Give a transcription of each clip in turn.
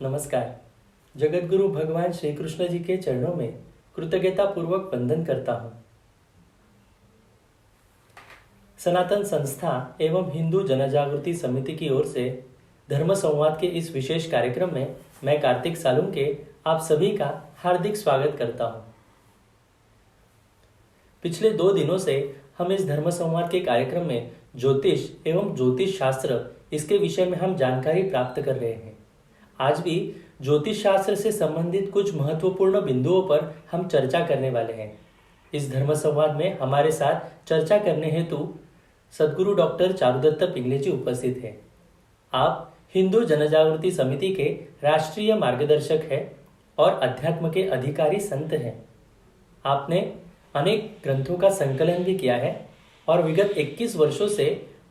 नमस्कार। जगतगुरु भगवान श्री कृष्ण जी के चरणों में कृतज्ञता पूर्वक वंदन करता हूँ। सनातन संस्था एवं हिंदू जनजागृति समिति की ओर से धर्म संवाद के इस विशेष कार्यक्रम में मैं कार्तिक सालुंके आप सभी का हार्दिक स्वागत करता हूँ। पिछले 2 दिनों से हम इस धर्म संवाद के कार्यक्रम में ज्योतिष एवं ज्योतिष शास्त्र इसके विषय में हम जानकारी प्राप्त कर रहे हैं। आज भी ज्योतिष शास्त्र से संबंधित कुछ महत्वपूर्ण बिंदुओं पर हम चर्चा करने वाले हैं। इस धर्म संवाद में हमारे साथ चर्चा करने हेतु सद्गुरु डॉक्टर चारुदत्त पिंगले जी उपस्थित हैं। आप हिंदू जनजागृति समिति के राष्ट्रीय मार्गदर्शक हैं और अध्यात्म के अधिकारी संत हैं। आपने अनेक ग्रंथों का संकलन भी किया है और विगत 21 वर्षों से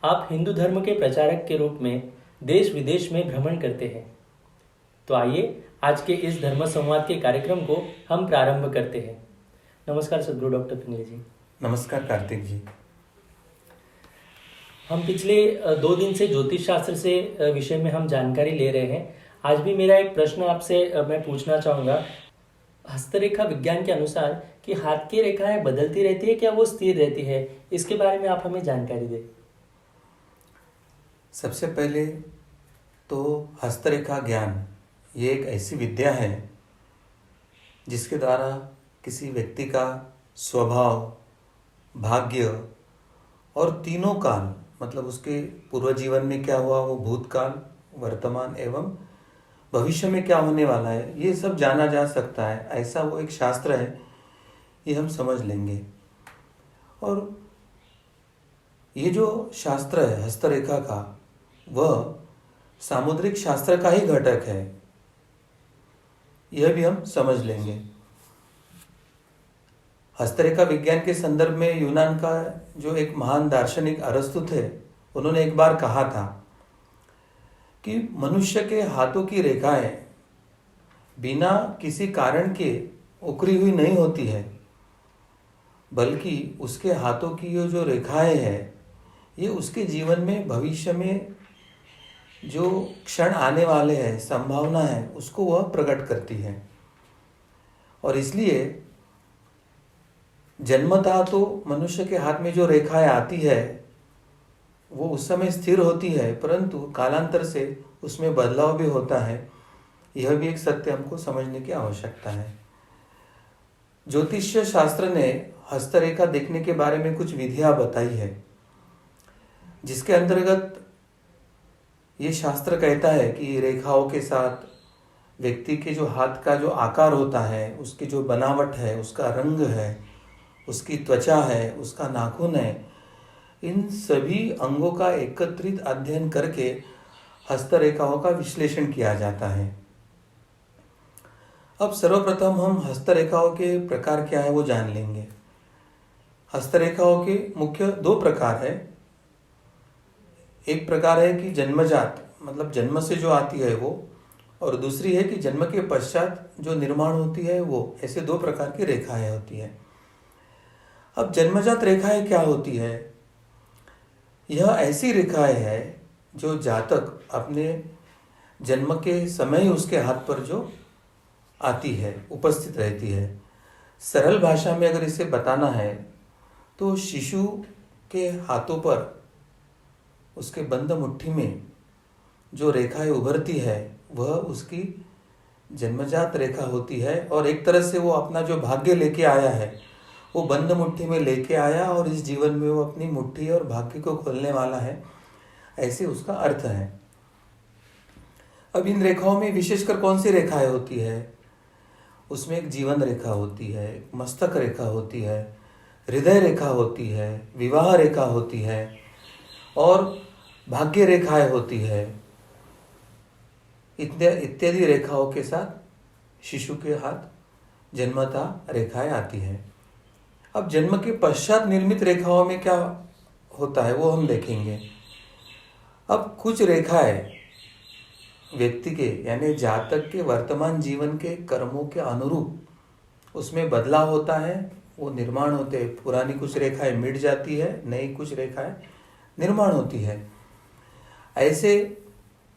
आप हिंदू धर्म के प्रचारक के रूप में देश विदेश में भ्रमण करते हैं। तो आइए आज के इस धर्म संवाद के कार्यक्रम को हम प्रारंभ करते हैं। नमस्कार सद्गुरु डॉक्टर पिंगले जी। नमस्कार कार्तिक जी। हम पिछले 2 दिन से ज्योतिष शास्त्र से विषय में हम जानकारी ले रहे हैं। आज भी मेरा एक प्रश्न आपसे मैं पूछना चाहूँगा। हस्तरेखा विज्ञान के अनुसार कि हाथ की रेखाएं बदलती रहती है, क्या वो स्थिर रहती है? इसके बारे में आप हमें जानकारी दें। सबसे पहले तो हस्तरेखा ज्ञान ये एक ऐसी विद्या है जिसके द्वारा किसी व्यक्ति का स्वभाव, भाग्य और तीनों काल, मतलब उसके पूर्व जीवन में क्या हुआ, वो भूतकाल, वर्तमान एवं भविष्य में क्या होने वाला है, ये सब जाना जा सकता है। ऐसा वो एक शास्त्र है, ये हम समझ लेंगे। और ये जो शास्त्र है हस्तरेखा का, वह सामुद्रिक शास्त्र का ही घटक है, यह भी हम समझ लेंगे। हस्तरेखा विज्ञान के संदर्भ में यूनान का जो एक महान दार्शनिक अरस्तु थे, उन्होंने एक बार कहा था कि मनुष्य के हाथों की रेखाएं बिना किसी कारण के उकरी हुई नहीं होती है, बल्कि उसके हाथों की ये जो रेखाएं हैं, ये उसके जीवन में भविष्य में जो क्षण आने वाले हैं, संभावना है, उसको वह प्रकट करती है। और इसलिए जन्मतः तो मनुष्य के हाथ में जो रेखाएं आती है वो उस समय स्थिर होती है, परंतु कालांतर से उसमें बदलाव भी होता है। यह भी एक सत्य हमको समझने की आवश्यकता है। ज्योतिष शास्त्र ने हस्तरेखा देखने के बारे में कुछ विधियां बताई है, जिसके अंतर्गत ये शास्त्र कहता है कि रेखाओं के साथ व्यक्ति के जो हाथ का जो आकार होता है, उसकी जो बनावट है, उसका रंग है, उसकी त्वचा है, उसका नाखून है, इन सभी अंगों का एकत्रित अध्ययन करके हस्तरेखाओं का विश्लेषण किया जाता है। अब सर्वप्रथम हम हस्तरेखाओं के प्रकार क्या है वो जान लेंगे। हस्तरेखाओं के मुख्य 2 प्रकार है। एक प्रकार है कि जन्मजात, मतलब जन्म से जो आती है वो, और दूसरी है कि जन्म के पश्चात जो निर्माण होती है वो। ऐसे 2 प्रकार की रेखाएं होती है। अब जन्मजात रेखाएं क्या होती है? यह ऐसी रेखाएं है जो जातक अपने जन्म के समय ही उसके हाथ पर जो आती है, उपस्थित रहती है। सरल भाषा में अगर इसे बताना है तो शिशु के हाथों पर, उसके बंद मुट्ठी में जो रेखाएं उभरती है वह उसकी जन्मजात रेखा होती है। और एक तरह से वो अपना जो भाग्य लेके आया है वो बंद मुट्ठी में लेके आया, और इस जीवन में वो अपनी मुट्ठी और भाग्य को खोलने वाला है, ऐसे उसका अर्थ है। अब इन रेखाओं में विशेषकर कौन सी रेखाएं होती है? उसमें एक जीवन रेखा होती है, एक मस्तक रेखा होती है, हृदय रेखा होती है, विवाह रेखा होती है और भाग्य रेखाएं होती है। इत्यादि रेखाओं के साथ शिशु के हाथ जन्मतः रेखाएं आती हैं। अब जन्म के पश्चात निर्मित रेखाओं में क्या होता है वो हम देखेंगे। अब कुछ रेखाएं व्यक्ति के, यानी जातक के वर्तमान जीवन के कर्मों के अनुरूप उसमें बदलाव होता है, वो निर्माण होते हैं। पुरानी कुछ रेखाएं मिट जाती है, नई कुछ रेखाएं निर्माण होती है। ऐसे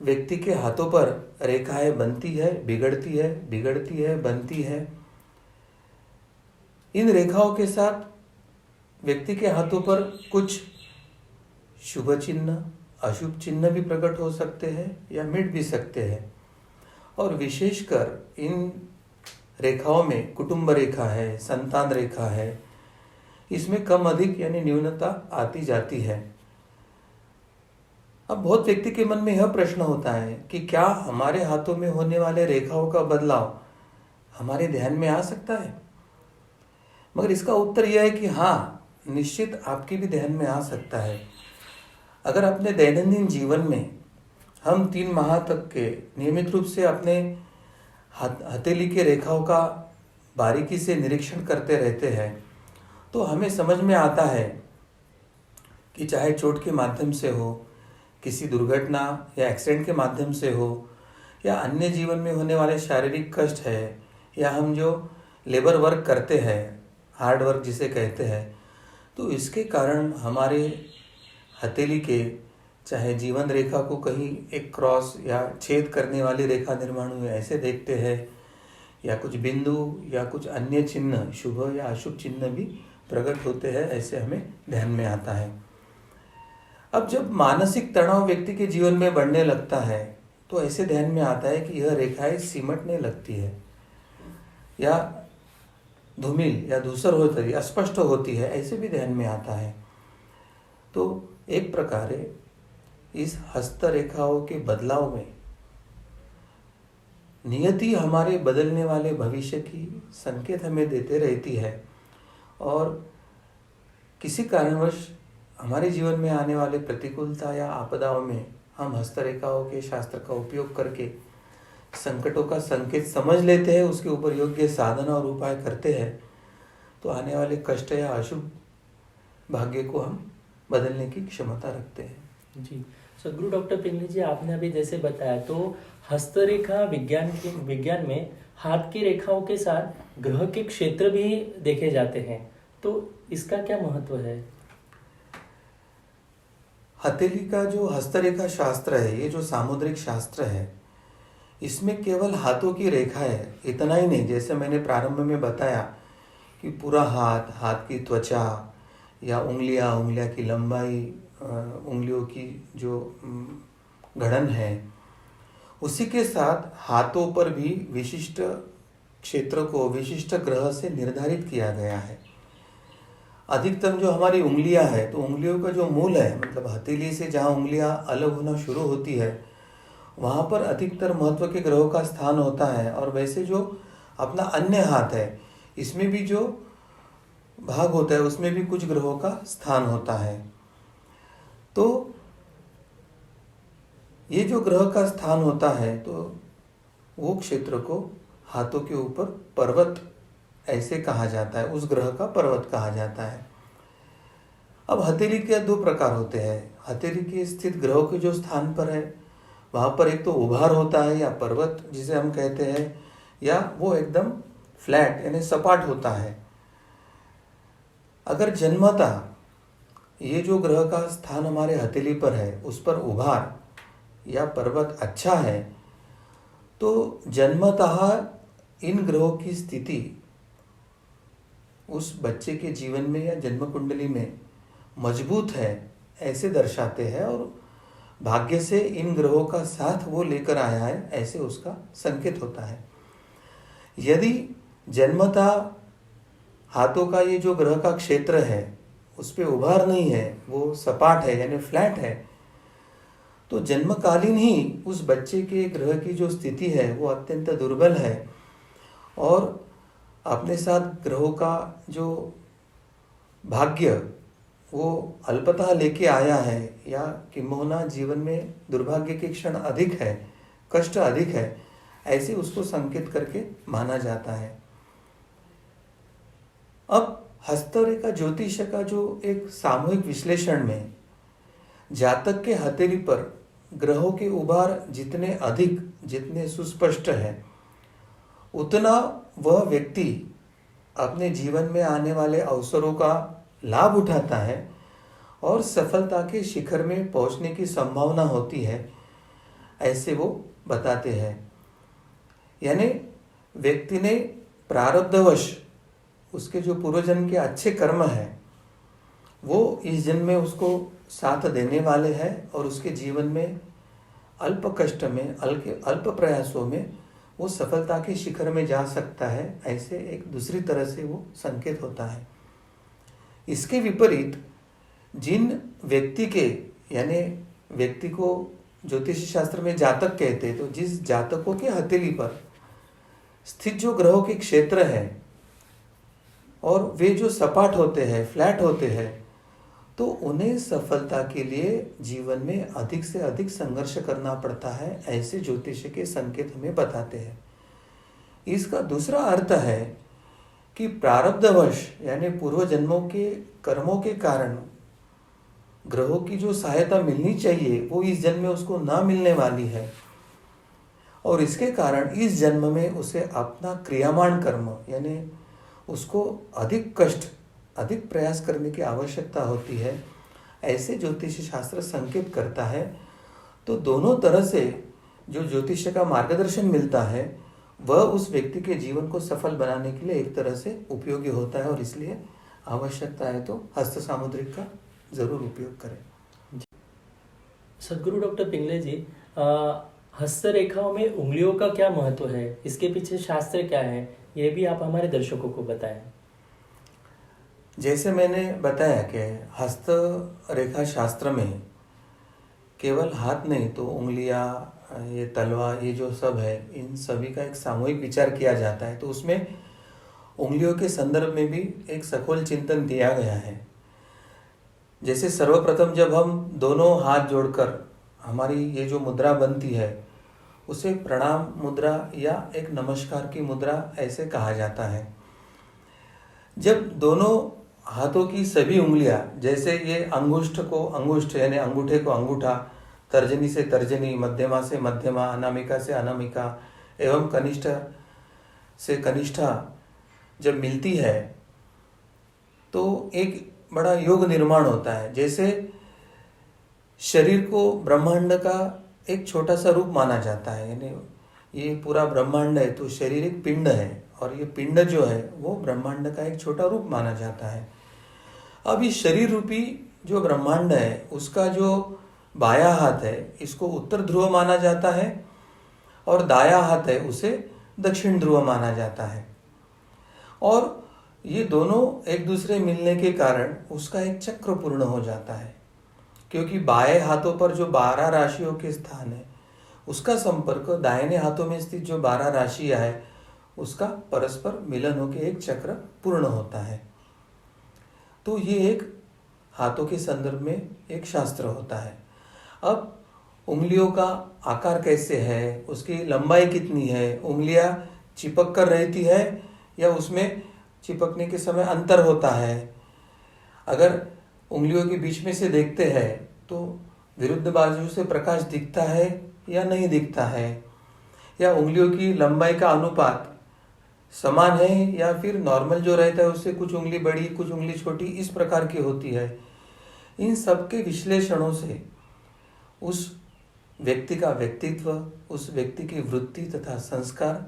व्यक्ति के हाथों पर रेखाएं बनती है, बिगड़ती है, बिगड़ती है, बनती है। इन रेखाओं के साथ व्यक्ति के हाथों पर कुछ शुभ चिन्ह, अशुभ चिन्ह भी प्रकट हो सकते हैं या मिट भी सकते हैं। और विशेषकर इन रेखाओं में कुटुंब रेखा है, संतान रेखा है, इसमें कम अधिक यानी न्यूनता आती जाती है। अब बहुत व्यक्ति के मन में यह प्रश्न होता है कि क्या हमारे हाथों में होने वाले रेखाओं का बदलाव हमारे ध्यान में आ सकता है? मगर इसका उत्तर यह है कि हाँ, निश्चित आपके भी ध्यान में आ सकता है। अगर अपने दैनंदिन जीवन में हम 3 माह तक के नियमित रूप से अपने हथेली के रेखाओं का बारीकी से निरीक्षण करते रहते हैं तो हमें समझ में आता है कि चाहे चोट के माध्यम से हो, किसी दुर्घटना या एक्सीडेंट के माध्यम से हो, या अन्य जीवन में होने वाले शारीरिक कष्ट है, या हम जो लेबर वर्क करते हैं, हार्ड वर्क जिसे कहते हैं, तो इसके कारण हमारे हथेली के चाहे जीवन रेखा को कहीं एक क्रॉस या छेद करने वाली रेखा निर्माण हुई ऐसे देखते हैं, या कुछ बिंदु या कुछ अन्य चिन्ह, शुभ या अशुभ चिन्ह भी प्रकट होते हैं, ऐसे हमें ध्यान में आता है। अब जब मानसिक तनाव व्यक्ति के जीवन में बढ़ने लगता है तो ऐसे ध्यान में आता है कि यह रेखाएं सिमटने लगती है, या धूमिल या धूसर होती है, अस्पष्ट होती है, ऐसे भी ध्यान में आता है। तो एक प्रकार इस हस्तरेखाओं के बदलाव में नियति हमारे बदलने वाले भविष्य की संकेत हमें देते रहती है, और किसी कारणवश हमारे जीवन में आने वाले प्रतिकूलता या आपदाओं में हम हस्तरेखाओं के शास्त्र का उपयोग करके संकटों का संकेत समझ लेते हैं, उसके ऊपर योग्य साधन और उपाय करते हैं, तो आने वाले कष्ट या अशुभ भाग्य को हम बदलने की क्षमता रखते हैं। जी, सदगुरु डॉक्टर पिंगली जी, आपने अभी जैसे बताया तो हस्तरेखा विज्ञान में हाथ की रेखाओं के साथ ग्रह के क्षेत्र भी देखे जाते हैं, तो इसका क्या महत्व है? हथेली का जो हस्तरेखा शास्त्र है, ये जो सामुद्रिक शास्त्र है, इसमें केवल हाथों की रेखा है, इतना ही नहीं। जैसे मैंने प्रारंभ में बताया कि पूरा हाथ, हाथ की त्वचा या उंगलियां की लंबाई, उंगलियों की जो गठन है, उसी के साथ हाथों पर भी विशिष्ट क्षेत्र को विशिष्ट ग्रह से निर्धारित किया गया है। अधिकतम जो हमारी उंगलियां है, तो उंगलियों का जो मूल है, मतलब हथेली से जहाँ उंगलियां अलग होना शुरू होती है, वहाँ पर अधिकतर महत्व के ग्रहों का स्थान होता है। और वैसे जो अपना अन्य हाथ है, इसमें भी जो भाग होता है, उसमें भी कुछ ग्रहों का स्थान होता है। तो ये जो ग्रह का स्थान होता है, तो वो क्षेत्र को हाथों के ऊपर पर्वत ऐसे कहा जाता है, उस ग्रह का पर्वत कहा जाता है। अब हथेली के 2 प्रकार होते हैं। हथेली के स्थित ग्रहों के जो स्थान पर है, वहाँ पर एक तो उभार होता है या पर्वत जिसे हम कहते हैं, या वो एकदम फ्लैट यानी सपाट होता है। अगर जन्मतः ये जो ग्रह का स्थान हमारे हथेली पर है, उस पर उभार या पर्वत अच्छा है, तो जन्मतः इन ग्रहों की स्थिति उस बच्चे के जीवन में या जन्म कुंडली में मजबूत है, ऐसे दर्शाते हैं, और भाग्य से इन ग्रहों का साथ वो लेकर आया है, ऐसे उसका संकेत होता है। यदि जन्मतः हाथों का ये जो ग्रह का क्षेत्र है, उस पे उभार नहीं है, वो सपाट है यानी फ्लैट है, तो जन्मकालीन ही उस बच्चे के ग्रह की जो स्थिति है वो अत्यंत दुर्बल है, और अपने साथ ग्रहों का जो भाग्य वो अल्पतः लेके आया है, या किंबहुना जीवन में दुर्भाग्य के क्षण अधिक है, कष्ट अधिक है, ऐसे उसको संकेत करके माना जाता है। अब हस्तरेखा ज्योतिष का जो एक सामूहिक विश्लेषण में जातक के हथेली पर ग्रहों के उभार जितने अधिक, जितने सुस्पष्ट है, उतना वह व्यक्ति अपने जीवन में आने वाले अवसरों का लाभ उठाता है और सफलता के शिखर में पहुंचने की संभावना होती है। ऐसे वो बताते हैं। यानी व्यक्ति ने प्रारब्धवश उसके जो पूर्व जन्म के अच्छे कर्म हैं वो इस जन्म में उसको साथ देने वाले हैं और उसके जीवन में अल्प कष्ट में अल्प प्रयासों में वो सफलता के शिखर में जा सकता है। ऐसे एक दूसरी तरह से वो संकेत होता है। इसके विपरीत जिन व्यक्ति के यानी व्यक्ति को ज्योतिष शास्त्र में जातक कहते हैं, तो जिस जातकों के हथेली पर स्थित जो ग्रहों के क्षेत्र है और वे जो सपाट होते हैं, फ्लैट होते हैं, तो उन्हें सफलता के लिए जीवन में अधिक से अधिक संघर्ष करना पड़ता है। ऐसे ज्योतिष के संकेत हमें बताते हैं। इसका दूसरा अर्थ है कि प्रारब्धवश यानी पूर्व जन्मों के कर्मों के कारण ग्रहों की जो सहायता मिलनी चाहिए वो इस जन्म में उसको ना मिलने वाली है और इसके कारण इस जन्म में उसे अपना क्रियामान कर्म यानी उसको अधिक कष्ट अधिक प्रयास करने की आवश्यकता होती है। ऐसे ज्योतिष शास्त्र संकेत करता है। तो दोनों तरह से जो ज्योतिष का मार्गदर्शन मिलता है वह उस व्यक्ति के जीवन को सफल बनाने के लिए एक तरह से उपयोगी होता है और इसलिए आवश्यकता है तो हस्त सामुद्रिक का जरूर उपयोग करें। सदगुरु डॉक्टर पिंगले जी, हस्तरेखाओं में उंगलियों का क्या महत्व है, इसके पीछे शास्त्र क्या है, ये भी आप हमारे दर्शकों को बताएं। जैसे मैंने बताया कि हस्त रेखा शास्त्र में केवल हाथ नहीं तो उंगलियां, ये तलवा, ये जो सब है, इन सभी का एक सामूहिक विचार किया जाता है। तो उसमें उंगलियों के संदर्भ में भी एक सखोल चिंतन दिया गया है। जैसे सर्वप्रथम जब हम दोनों हाथ जोड़कर हमारी ये जो मुद्रा बनती है उसे प्रणाम मुद्रा या एक नमस्कार की मुद्रा ऐसे कहा जाता है। जब दोनों हाथों की सभी उंगलियां, जैसे ये अंगुष्ठ को अंगुष्ठ यानी अंगूठे को अंगूठा, तर्जनी से तर्जनी, मध्यमा से मध्यमा, अनामिका से अनामिका एवं कनिष्ठ से कनिष्ठा जब मिलती है तो एक बड़ा योग निर्माण होता है। जैसे शरीर को ब्रह्मांड का एक छोटा सा रूप माना जाता है, यानी ये पूरा ब्रह्मांड है तो शरीर एक पिंड है और ये पिंड जो है वो ब्रह्मांड का एक छोटा रूप माना जाता है। अब इस शरीर रूपी जो ब्रह्मांड है उसका जो बायां हाथ है इसको उत्तर ध्रुव माना जाता है और दायां हाथ है उसे दक्षिण ध्रुव माना जाता है। और ये दोनों एक दूसरे मिलने के कारण उसका एक चक्र पूर्ण हो जाता है, क्योंकि बाएं हाथों पर जो 12 राशियों के स्थान है उसका संपर्क दाहिने हाथों में स्थित जो 12 राशियां है उसका परस्पर मिलन होकर एक चक्र पूर्ण होता है। तो ये एक हाथों के संदर्भ में एक शास्त्र होता है। अब उंगलियों का आकार कैसे है, उसकी लंबाई कितनी है, उंगलियां चिपक कर रहती है या उसमें चिपकने के समय अंतर होता है। अगर उंगलियों के बीच में से देखते हैं तो विरुद्ध बाजू से प्रकाश दिखता है या नहीं दिखता है, या उंगलियों की लंबाई का अनुपात समान है या फिर नॉर्मल जो रहता है उससे कुछ उंगली बड़ी कुछ उंगली छोटी इस प्रकार की होती है। इन सब के विश्लेषणों से उस व्यक्ति का व्यक्तित्व, उस व्यक्ति की वृत्ति तथा संस्कार,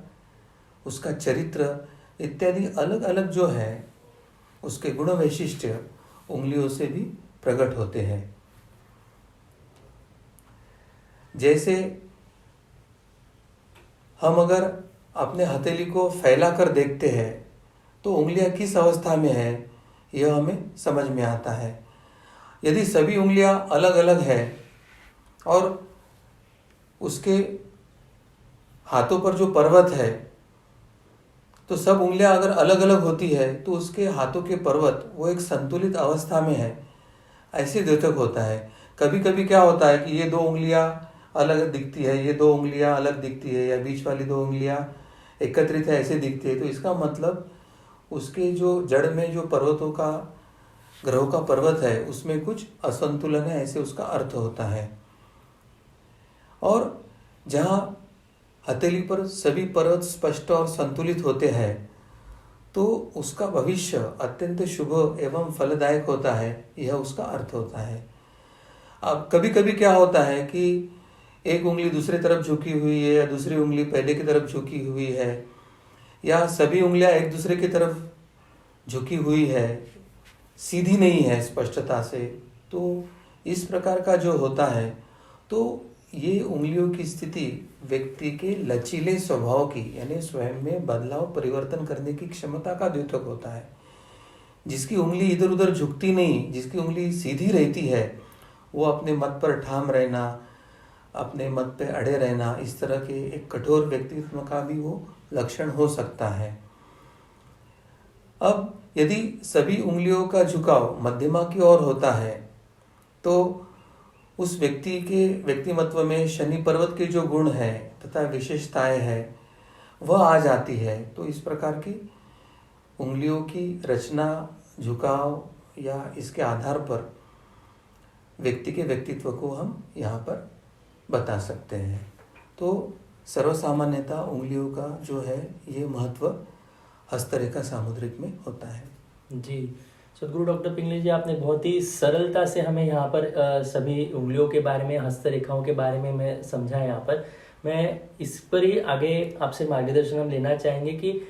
उसका चरित्र इत्यादि अलग अलग जो है उसके गुण वैशिष्ट्य उंगलियों से भी प्रकट होते हैं। जैसे हम अगर अपने हथेली को फैला कर देखते हैं तो उंगलियां किस अवस्था में है यह हमें समझ में आता है। यदि सभी उंगलियां अलग अलग है और उसके हाथों पर जो पर्वत है तो सब उंगलियां अगर अलग अलग होती है तो उसके हाथों के पर्वत वो एक संतुलित अवस्था में है ऐसे द्योतक होता है। कभी कभी क्या होता है कि ये दो उंगलियां अलग दिखती है, ये दो उंगलियां अलग दिखती है, या बीच वाली दो उंगलियां एकत्रित है ऐसे दिखती है। तो इसका मतलब उसके जो जड़ में जो पर्वतों का ग्रहों का पर्वत है उसमें कुछ असंतुलन है ऐसे उसका अर्थ होता है। और जहाँ हथेली पर सभी पर्वत स्पष्ट और संतुलित होते हैं तो उसका भविष्य अत्यंत शुभ एवं फलदायक होता है, यह उसका अर्थ होता है। अब कभी कभी क्या होता है कि एक उंगली दूसरी तरफ झुकी हुई है या दूसरी उंगली पहले की तरफ झुकी हुई है, या सभी उंगलियां एक दूसरे की तरफ झुकी हुई है, सीधी नहीं है स्पष्टता से, तो इस प्रकार का जो होता है, तो ये उंगलियों की स्थिति व्यक्ति के लचीले स्वभाव की, यानी स्वयं में बदलाव परिवर्तन करने की क्षमता का द्योतक होता है। जिसकी उंगली इधर उधर झुकती नहीं, जिसकी उंगली सीधी रहती है, वो अपने मत पर ठाम रहना, अपने मत पे अड़े रहना, इस तरह के एक कठोर व्यक्तित्व का भी वो लक्षण हो सकता है। अब यदि सभी उंगलियों का झुकाव मध्यमा की ओर होता है, तो उस व्यक्ति के व्यक्तिमत्व में शनि पर्वत के जो गुण है तथा विशेषताएं हैं वह आ जाती है। तो इस प्रकार की उंगलियों की रचना, झुकाव या इसके आधार पर व्यक्ति के व्यक्तित्व को हम यहाँ पर बता सकते हैं। तो सर्वसामान्यतः उंगलियों का जो है ये महत्व हस्तरेखा सामुद्रिक में होता है। जी, सदगुरु डॉक्टर पिंगले जी, आपने बहुत ही सरलता से हमें यहाँ पर सभी उंगलियों के बारे में, हस्तरेखाओं के बारे में मैं समझा है। यहाँ पर मैं इस पर ही आगे आपसे मार्गदर्शन हम लेना चाहेंगे कि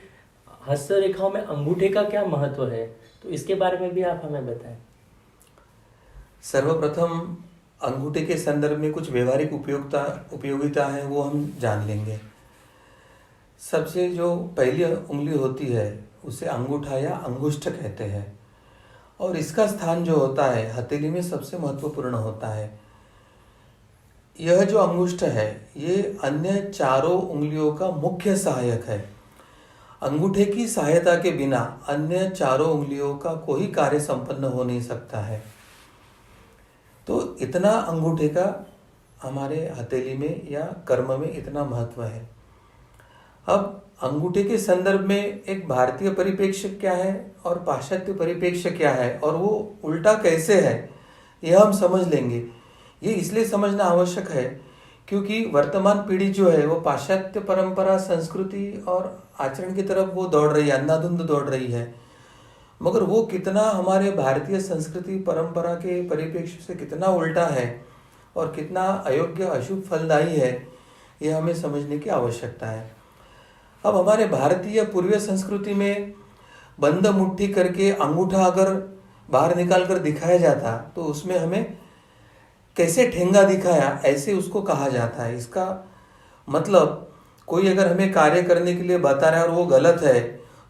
हस्तरेखाओं में अंगूठे का क्या महत्व है, तो इसके बारे में भी आप हमें बताएं। सर्वप्रथम अंगूठे के संदर्भ में कुछ व्यवहारिक उपयोगिता है वो हम जान लेंगे। सबसे जो पहली उंगली होती है उसे अंगूठा या अंगुष्ठ कहते हैं, और इसका स्थान जो होता है हथेली में सबसे महत्वपूर्ण होता है। यह जो अंगुष्ठ है ये अन्य चारों उंगलियों का मुख्य सहायक है। अंगूठे की सहायता के बिना अन्य चारों उंगलियों का कोई कार्य संपन्न हो नहीं सकता है। तो इतना अंगूठे का हमारे हथेली में या कर्म में इतना महत्व है। अब अंगूठे के संदर्भ में एक भारतीय परिप्रेक्ष्य क्या है और पाश्चात्य परिप्रेक्ष्य क्या है और वो उल्टा कैसे है, यह हम समझ लेंगे। ये इसलिए समझना आवश्यक है क्योंकि वर्तमान पीढ़ी जो है वो पाश्चात्य परंपरा, संस्कृति और आचरण की तरफ वो दौड़ रही है, अंधाधुंध दौड़ रही है। मगर वो कितना हमारे भारतीय संस्कृति परंपरा के परिप्रेक्ष्य से कितना उल्टा है और कितना अयोग्य, अशुभ, फलदायी है, ये हमें समझने की आवश्यकता है। अब हमारे भारतीय पूर्वीय संस्कृति में बंद मुट्ठी करके अंगूठा अगर बाहर निकाल कर दिखाया जाता तो उसमें हमें कैसे ठेंगा दिखाया ऐसे उसको कहा जाता है। इसका मतलब कोई अगर हमें कार्य करने के लिए बता रहा है और वो गलत है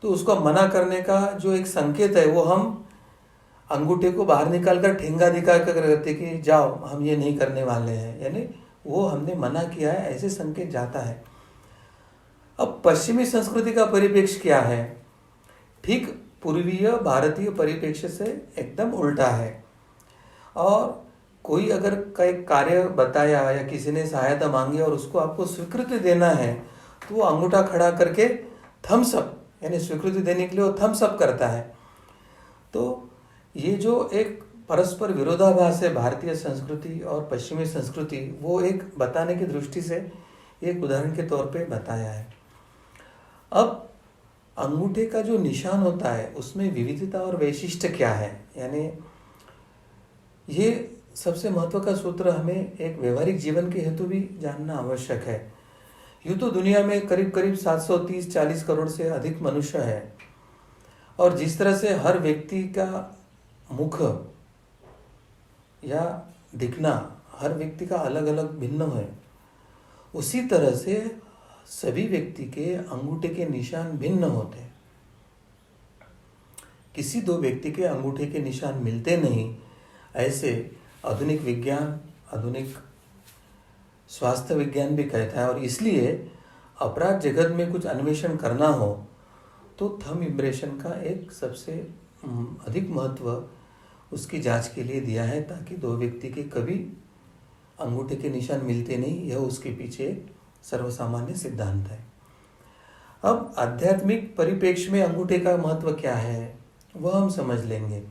तो उसको मना करने का जो एक संकेत है वो हम अंगूठे को बाहर निकाल कर ठेंगा दिखा कर कहते कि जाओ हम ये नहीं करने वाले हैं, यानी वो हमने मना किया है, ऐसे संकेत जाता है। अब पश्चिमी संस्कृति का परिप्रेक्ष्य क्या है? ठीक पूर्वीय भारतीय परिप्रेक्ष्य से एकदम उल्टा है। और कोई अगर कोई कार्य बताया या किसी ने सहायता मांगी और उसको आपको स्वीकृति देना है तो वो अंगूठा खड़ा करके थम्स अप, यानी स्वीकृति देने के लिए वो थम्स अप करता है। तो ये जो एक परस्पर विरोधाभास है भारतीय संस्कृति और पश्चिमी संस्कृति, वो एक बताने की दृष्टि से एक उदाहरण के तौर पे बताया है। अब अंगूठे का जो निशान होता है उसमें विविधता और वैशिष्ट्य क्या है, यानी ये सबसे महत्व का सूत्र हमें एक व्यवहारिक जीवन के हेतु भी जानना आवश्यक है। यूँ तो दुनिया में करीब करीब 730-40 करोड़ से अधिक मनुष्य है और जिस तरह से हर व्यक्ति का मुख या दिखना हर व्यक्ति का अलग अलग भिन्न है, उसी तरह से सभी व्यक्ति के अंगूठे के निशान भिन्न होते हैं। किसी दो व्यक्ति के अंगूठे के निशान मिलते नहीं, ऐसे आधुनिक विज्ञान, आधुनिक स्वास्थ्य विज्ञान भी कहता है। और इसलिए अपराध जगत में कुछ अन्वेषण करना हो तो थंब इम्प्रेशन का एक सबसे अधिक महत्व उसकी जांच के लिए दिया है, ताकि दो व्यक्ति के कभी अंगूठे के निशान मिलते नहीं, यह उसके पीछे सर्वसामान्य सिद्धांत है। अब आध्यात्मिक परिप्रेक्ष्य में अंगूठे का महत्व क्या है वह हम समझ लेंगे।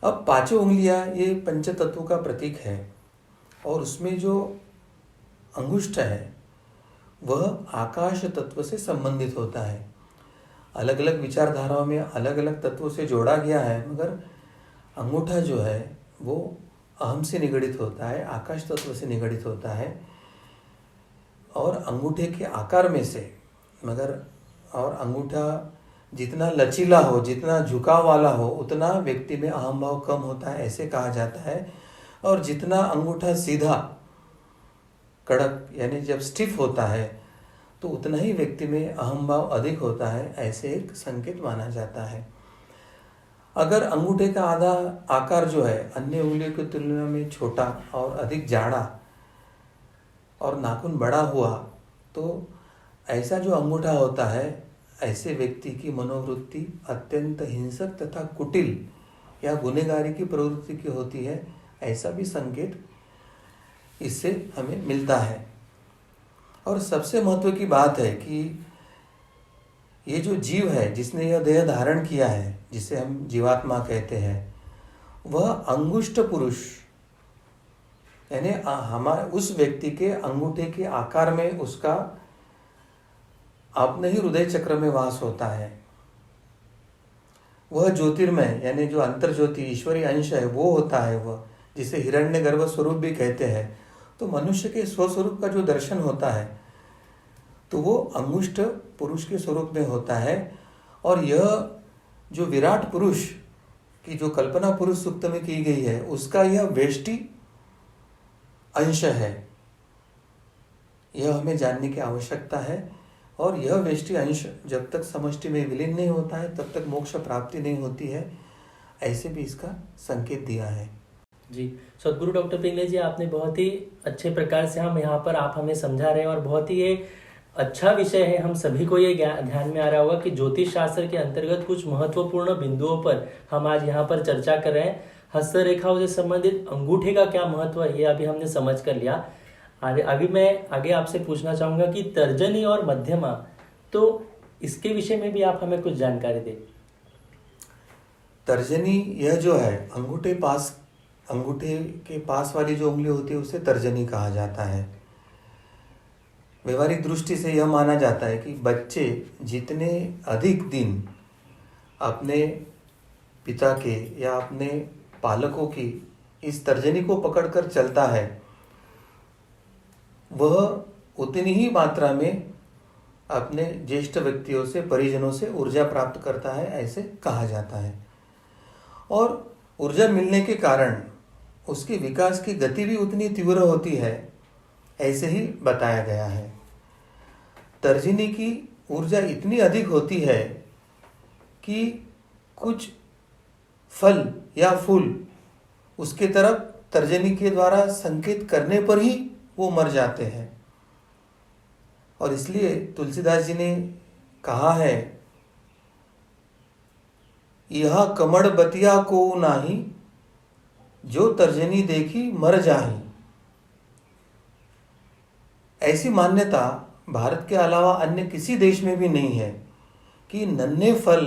अब पांचों उंगलियां ये पंच तत्वों का प्रतीक है और उसमें जो अंगुष्ठ है वह आकाश तत्व से संबंधित होता है। अलग अलग विचारधाराओं में अलग अलग तत्वों से जोड़ा गया है, मगर अंगूठा जो है वो अहम से निगडित होता है, आकाश तत्व से निगडित होता है। और अंगूठे के आकार में से, मगर और अंगूठा जितना लचीला हो, जितना झुकाव वाला हो, उतना व्यक्ति में अहम भाव कम होता है, ऐसे कहा जाता है। और जितना अंगूठा सीधा कड़क यानी जब स्टिफ होता है तो उतना ही व्यक्ति में अहम भाव अधिक होता है, ऐसे एक संकेत माना जाता है। अगर अंगूठे का आधा आकार जो है अन्य उंगलियों की तुलना में छोटा और अधिक जाड़ा और नाखून बड़ा हुआ, तो ऐसा जो अंगूठा होता है, ऐसे व्यक्ति की मनोवृत्ति अत्यंत हिंसक तथा कुटिल या गुनहगारी की प्रवृत्ति की होती है, ऐसा भी संकेत इससे हमें मिलता है। और सबसे महत्व की बात है कि ये जो जीव है जिसने यह देह धारण किया है, जिसे हम जीवात्मा कहते हैं, वह अंगुष्ठ पुरुष यानी हमारे उस व्यक्ति के अंगूठे के आकार में उसका अपने ही हृदय चक्र में वास होता है। वह ज्योतिर्मय यानी जो अंतर ज्योति ईश्वरीय अंश है वो होता है, वह जिसे हिरण्यगर्भ स्वरूप भी कहते हैं। तो मनुष्य के स्वस्वरूप का जो दर्शन होता है तो वो अंगुष्ठ पुरुष के स्वरूप में होता है। और यह जो विराट पुरुष की जो कल्पना पुरुष सूक्त में की गई है, उसका यह वेष्टि अंश है, यह हमें जानने की आवश्यकता है। और यह वेष्टि अंश जब तक समष्टि में विलीन नहीं होता है तब तक मोक्ष प्राप्ति नहीं होती है, ऐसे भी इसका संकेत दिया है। जी, सदगुरु डॉक्टर पिंगले जी, आपने बहुत ही अच्छे प्रकार से हम यहाँ पर आप हमें समझा रहे हैं और बहुत ही ये अच्छा विषय है। हम सभी को ये ध्यान में आ रहा होगा कि ज्योतिष शास्त्र के अंतर्गत कुछ महत्वपूर्ण बिंदुओं पर हम आज यहाँ पर चर्चा कर रहे हैं। हस्तरेखाओं से संबंधित अंगूठे का क्या महत्व है, ये अभी हमने समझ कर लिया। अभी मैं आगे आपसे पूछना चाहूंगा कि तर्जनी और मध्यमा, तो इसके विषय में भी आप हमें कुछ जानकारी दें। तर्जनी यह जो है अंगूठे के पास वाली जो उंगली होती है उसे तर्जनी कहा जाता है। व्यवहारिक दृष्टि से यह माना जाता है कि बच्चे जितने अधिक दिन अपने पिता के या अपने पालकों की इस तर्जनी को पकड़कर चलता है, वह उतनी ही मात्रा में अपने ज्येष्ठ व्यक्तियों से, परिजनों से ऊर्जा प्राप्त करता है, ऐसे कहा जाता है। और ऊर्जा मिलने के कारण उसके विकास की गति भी उतनी तीव्र होती है, ऐसे ही बताया गया है। तर्जनी की ऊर्जा इतनी अधिक होती है कि कुछ फल या फूल उसके तरफ तर्जनी के द्वारा संकेत करने पर ही वो मर जाते हैं। और इसलिए तुलसीदास जी ने कहा है, यह कमड़ बतिया को नाही, जो तर्जनी देखी मर जाही। ऐसी मान्यता भारत के अलावा अन्य किसी देश में भी नहीं है कि नन्हे फल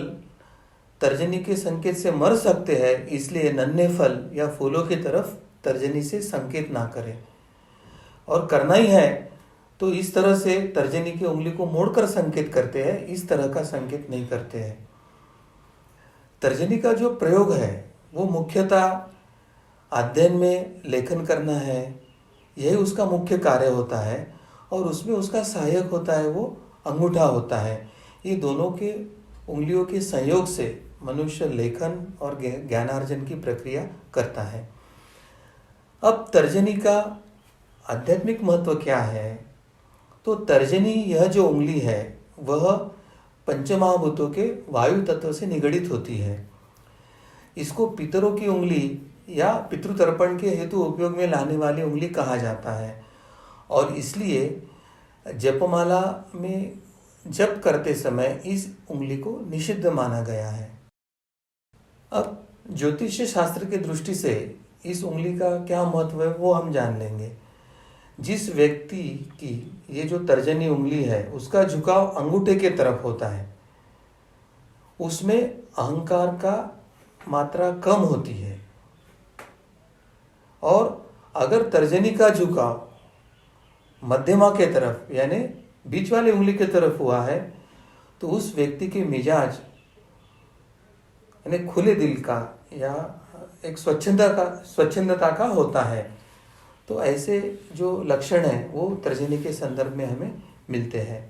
तर्जनी के संकेत से मर सकते हैं, इसलिए नन्हे फल या फूलों की तरफ तर्जनी से संकेत ना करें। और करना ही है तो इस तरह से तर्जनी की उंगली को मोड़कर संकेत करते हैं, इस तरह का संकेत नहीं करते हैं। तर्जनी का जो प्रयोग है वो मुख्यतः अध्ययन में लेखन करना है, यही उसका मुख्य कार्य होता है। और उसमें उसका सहायक होता है वो अंगूठा होता है। ये दोनों के उंगलियों के संयोग से मनुष्य लेखन और ज्ञानार्जन की प्रक्रिया करता है। अब तर्जनी का आध्यात्मिक महत्व क्या है? तो तर्जनी यह जो उंगली है वह पंचमहाभूतों के वायु तत्व से निगडित होती है। इसको पितरों की उंगली या पितृतर्पण के हेतु उपयोग में लाने वाली उंगली कहा जाता है। और इसलिए जपमाला में जप करते समय इस उंगली को निषिद्ध माना गया है। अब ज्योतिष शास्त्र की दृष्टि से इस उंगली का क्या महत्व है वो हम जान लेंगे। जिस व्यक्ति की ये जो तर्जनी उंगली है उसका झुकाव अंगूठे के तरफ होता है, उसमें अहंकार का मात्रा कम होती है। और अगर तर्जनी का झुकाव मध्यमा के तरफ यानी बीच वाली उंगली की तरफ हुआ है तो उस व्यक्ति के मिजाज यानी खुले दिल का या एक स्वच्छंदता का होता है। तो ऐसे जो लक्षण हैं वो तर्जनी के संदर्भ में हमें मिलते हैं।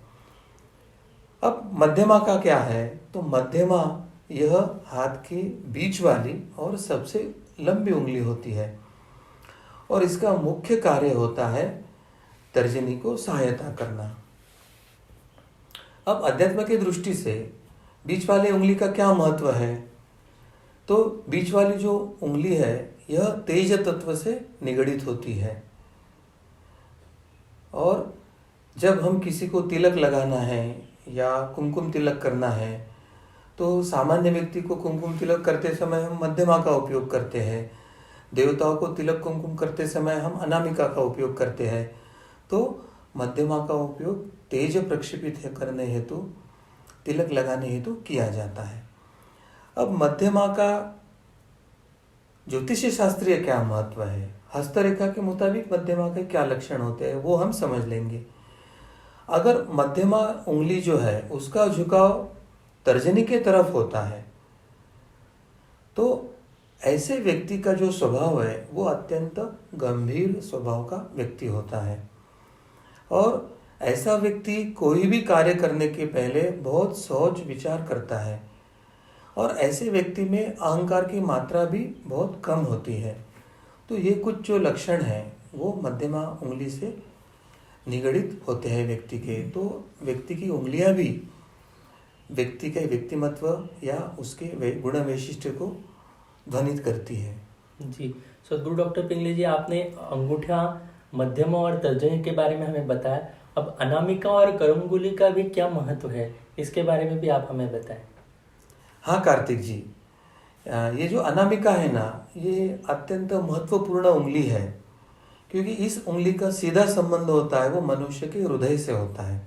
अब मध्यमा का क्या है? तो मध्यमा यह हाथ की बीच वाली और सबसे लंबी उंगली होती है और इसका मुख्य कार्य होता है तर्जनी को सहायता करना। अब अध्यात्म की दृष्टि से बीच वाली उंगली का क्या महत्व है? तो बीच वाली जो उंगली है यह तेज तत्व से निगडित होती है और जब हम किसी को तिलक लगाना है या कुमकुम तिलक करना है तो सामान्य व्यक्ति को कुमकुम तिलक करते समय हम मध्यमा का उपयोग करते हैं, देवताओं को तिलक कुमकुम करते समय हम अनामिका का उपयोग करते हैं। तो मध्यमा का उपयोग तेज प्रक्षेपित करने हेतु, तिलक लगाने हेतु किया जाता है। अब मध्यमा का ज्योतिष शास्त्रीय क्या महत्व है, हस्तरेखा के मुताबिक मध्यमा के क्या लक्षण होते हैं वो हम समझ लेंगे। अगर मध्यमा उंगली जो है उसका झुकाव तर्जनी के तरफ होता है तो ऐसे व्यक्ति का जो स्वभाव है वो अत्यंत गंभीर स्वभाव का व्यक्ति होता है और ऐसा व्यक्ति कोई भी कार्य करने के पहले बहुत सोच विचार करता है और ऐसे व्यक्ति में अहंकार की मात्रा भी बहुत कम होती है। तो ये कुछ जो लक्षण हैं वो मध्यमा उंगली से निगडित होते हैं व्यक्ति के। तो व्यक्ति की उंगलियां भी व्यक्ति के व्यक्तिमत्व या उसके गुण वैशिष्ट्य को ध्वनित करती है। जी, सदगुरु डॉक्टर पिंगले जी, आपने अंगूठा, मध्यमा और तर्जनी के बारे में हमें बताया। अब अनामिका और करंगुली का भी क्या महत्व है, इसके बारे में भी आप हमें बताएं। हाँ कार्तिक जी, ये जो अनामिका है ना, ये अत्यंत महत्वपूर्ण उंगली है क्योंकि इस उंगली का सीधा संबंध होता है वो मनुष्य के हृदय से होता है।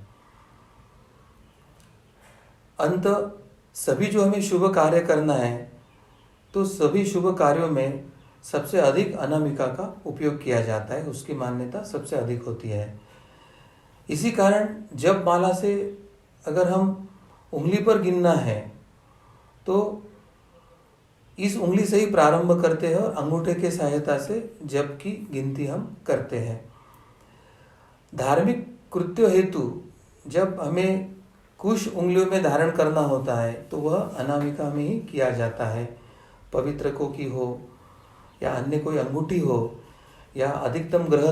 अंत सभी जो हमें शुभ कार्य करना है तो सभी शुभ कार्यों में सबसे अधिक अनामिका का उपयोग किया जाता है, उसकी मान्यता सबसे अधिक होती है। इसी कारण जब माला से अगर हम उंगली पर गिनना है तो इस उंगली से ही प्रारंभ करते हैं और अंगूठे के सहायता से जप की गिनती हम करते हैं। धार्मिक कृत्य हेतु जब हमें कुछ उंगलियों में धारण करना होता है तो वह अनामिका में ही किया जाता है। पवित्रकों की हो या अन्य कोई अंगूठी हो या अधिकतम ग्रह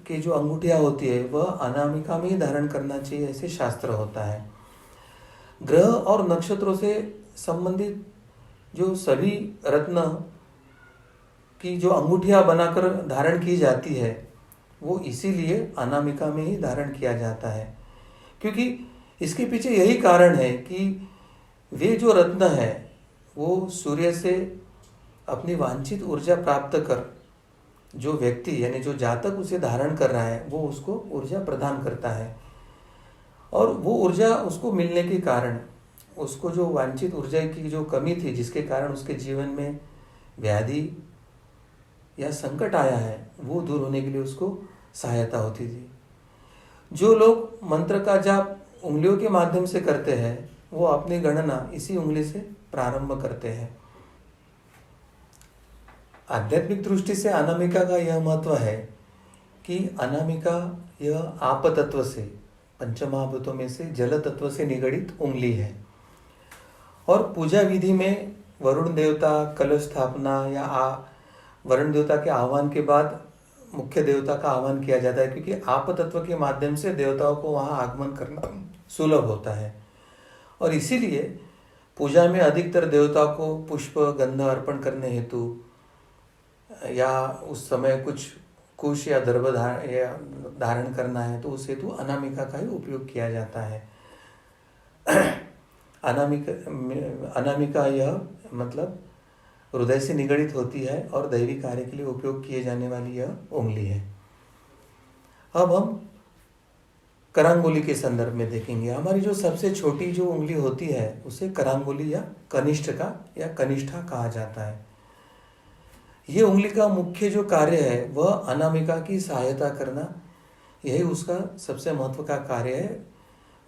की जो अंगूठियाँ होती है वह अनामिका में ही धारण करना चाहिए, ऐसे शास्त्र होता है। ग्रह और नक्षत्रों से संबंधित जो सभी रत्न की जो अंगूठियाँ बनाकर धारण की जाती है वो इसीलिए अनामिका में ही धारण किया जाता है क्योंकि इसके पीछे यही कारण है कि वे जो रत्न है वो सूर्य से अपनी वांछित ऊर्जा प्राप्त कर जो व्यक्ति यानी जो जातक उसे धारण कर रहा है वो उसको ऊर्जा प्रदान करता है और वो ऊर्जा उसको मिलने के कारण उसको जो वांछित ऊर्जा की जो कमी थी जिसके कारण उसके जीवन में व्याधि या संकट आया है वो दूर होने के लिए उसको सहायता होती थी। जो लोग मंत्र का जाप उंगलियों के माध्यम से करते हैं वो अपनी गणना इसी उंगली से प्रारंभ करते हैं। आध्यात्मिक दृष्टि से अनामिका का यह महत्व है कि अनामिका यह आप तत्व से, पंचमहाभूतों में से जल तत्व से निगडित उंगली है और पूजा विधि में वरुण देवता कलश स्थापना या वरुण देवता के आह्वान के बाद मुख्य देवता का आह्वान किया जाता है क्योंकि आप तत्व के माध्यम से देवताओं को वहाँ आगमन करना सुलभ होता है और इसीलिए पूजा में अधिकतर देवताओं को पुष्प गंध अर्पण करने हेतु या उस समय कुछ कुश या दर्भ धारण करना है तो उस हेतु अनामिका का ही उपयोग किया जाता है। अनामिका यह मतलब हृदय से निगडित होती है और दैवी कार्य के लिए उपयोग किए जाने वाली यह उंगली है। अब हम करांगुली के संदर्भ में देखेंगे। हमारी जो सबसे छोटी जो उंगली होती है उसे करांगुली या कनिष्ठिका या कनिष्ठा कहा जाता है। ये उंगली का मुख्य जो कार्य है वह अनामिका की सहायता करना, यही उसका सबसे महत्व का कार्य है।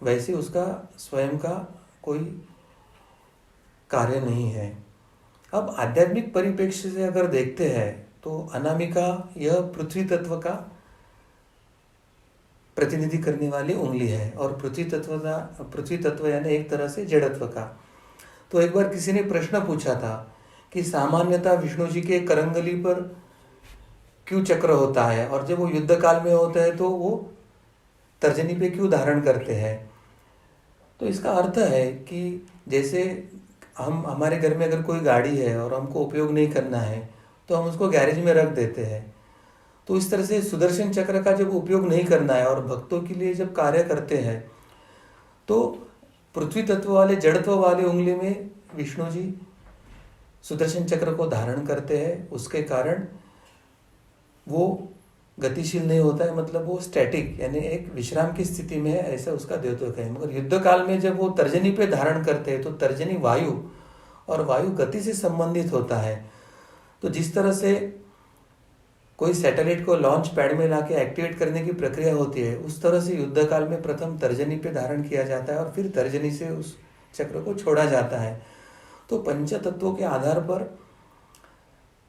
वैसे उसका स्वयं का कोई कार्य नहीं है। अब आध्यात्मिक परिप्रेक्ष्य से अगर देखते हैं तो अनामिका यह पृथ्वी तत्व का प्रतिनिधि करने वाली उंगली है, और पृथ्वी तत्व यानी एक तरह से जड़त्व का। तो एक बार किसी ने प्रश्न पूछा था कि सामान्यतः विष्णु जी के करंगली पर क्यों चक्र होता है, और जब वो युद्ध काल में होता है तो वो तर्जनी पे क्यों धारण करते हैं। तो इसका अर्थ है कि जैसे हमारे घर में अगर कोई गाड़ी है और हमको उपयोग नहीं करना है तो हम उसको गैरेज में रख देते हैं। तो इस तरह से सुदर्शन चक्र का जब उपयोग नहीं करना है और भक्तों के लिए जब कार्य करते हैं तो पृथ्वी तत्व वाले जड़त्व वाले उंगली में विष्णु जी सुदर्शन चक्र को धारण करते हैं। उसके कारण वो गतिशील नहीं होता है, मतलब वो स्टैटिक यानी एक विश्राम की स्थिति में है, ऐसा उसका द्योतक है। मगर युद्ध काल में जब वो तर्जनी पे धारण करते हैं तो तर्जनी वायु और वायु गति से संबंधित होता है। तो जिस तरह से कोई सैटेलाइट को लॉन्च पैड में लाके एक्टिवेट करने की प्रक्रिया होती है, उस तरह से युद्ध काल में प्रथम तर्जनी पे धारण किया जाता है और फिर तर्जनी से उस चक्र को छोड़ा जाता है। तो पंच तत्वों के आधार पर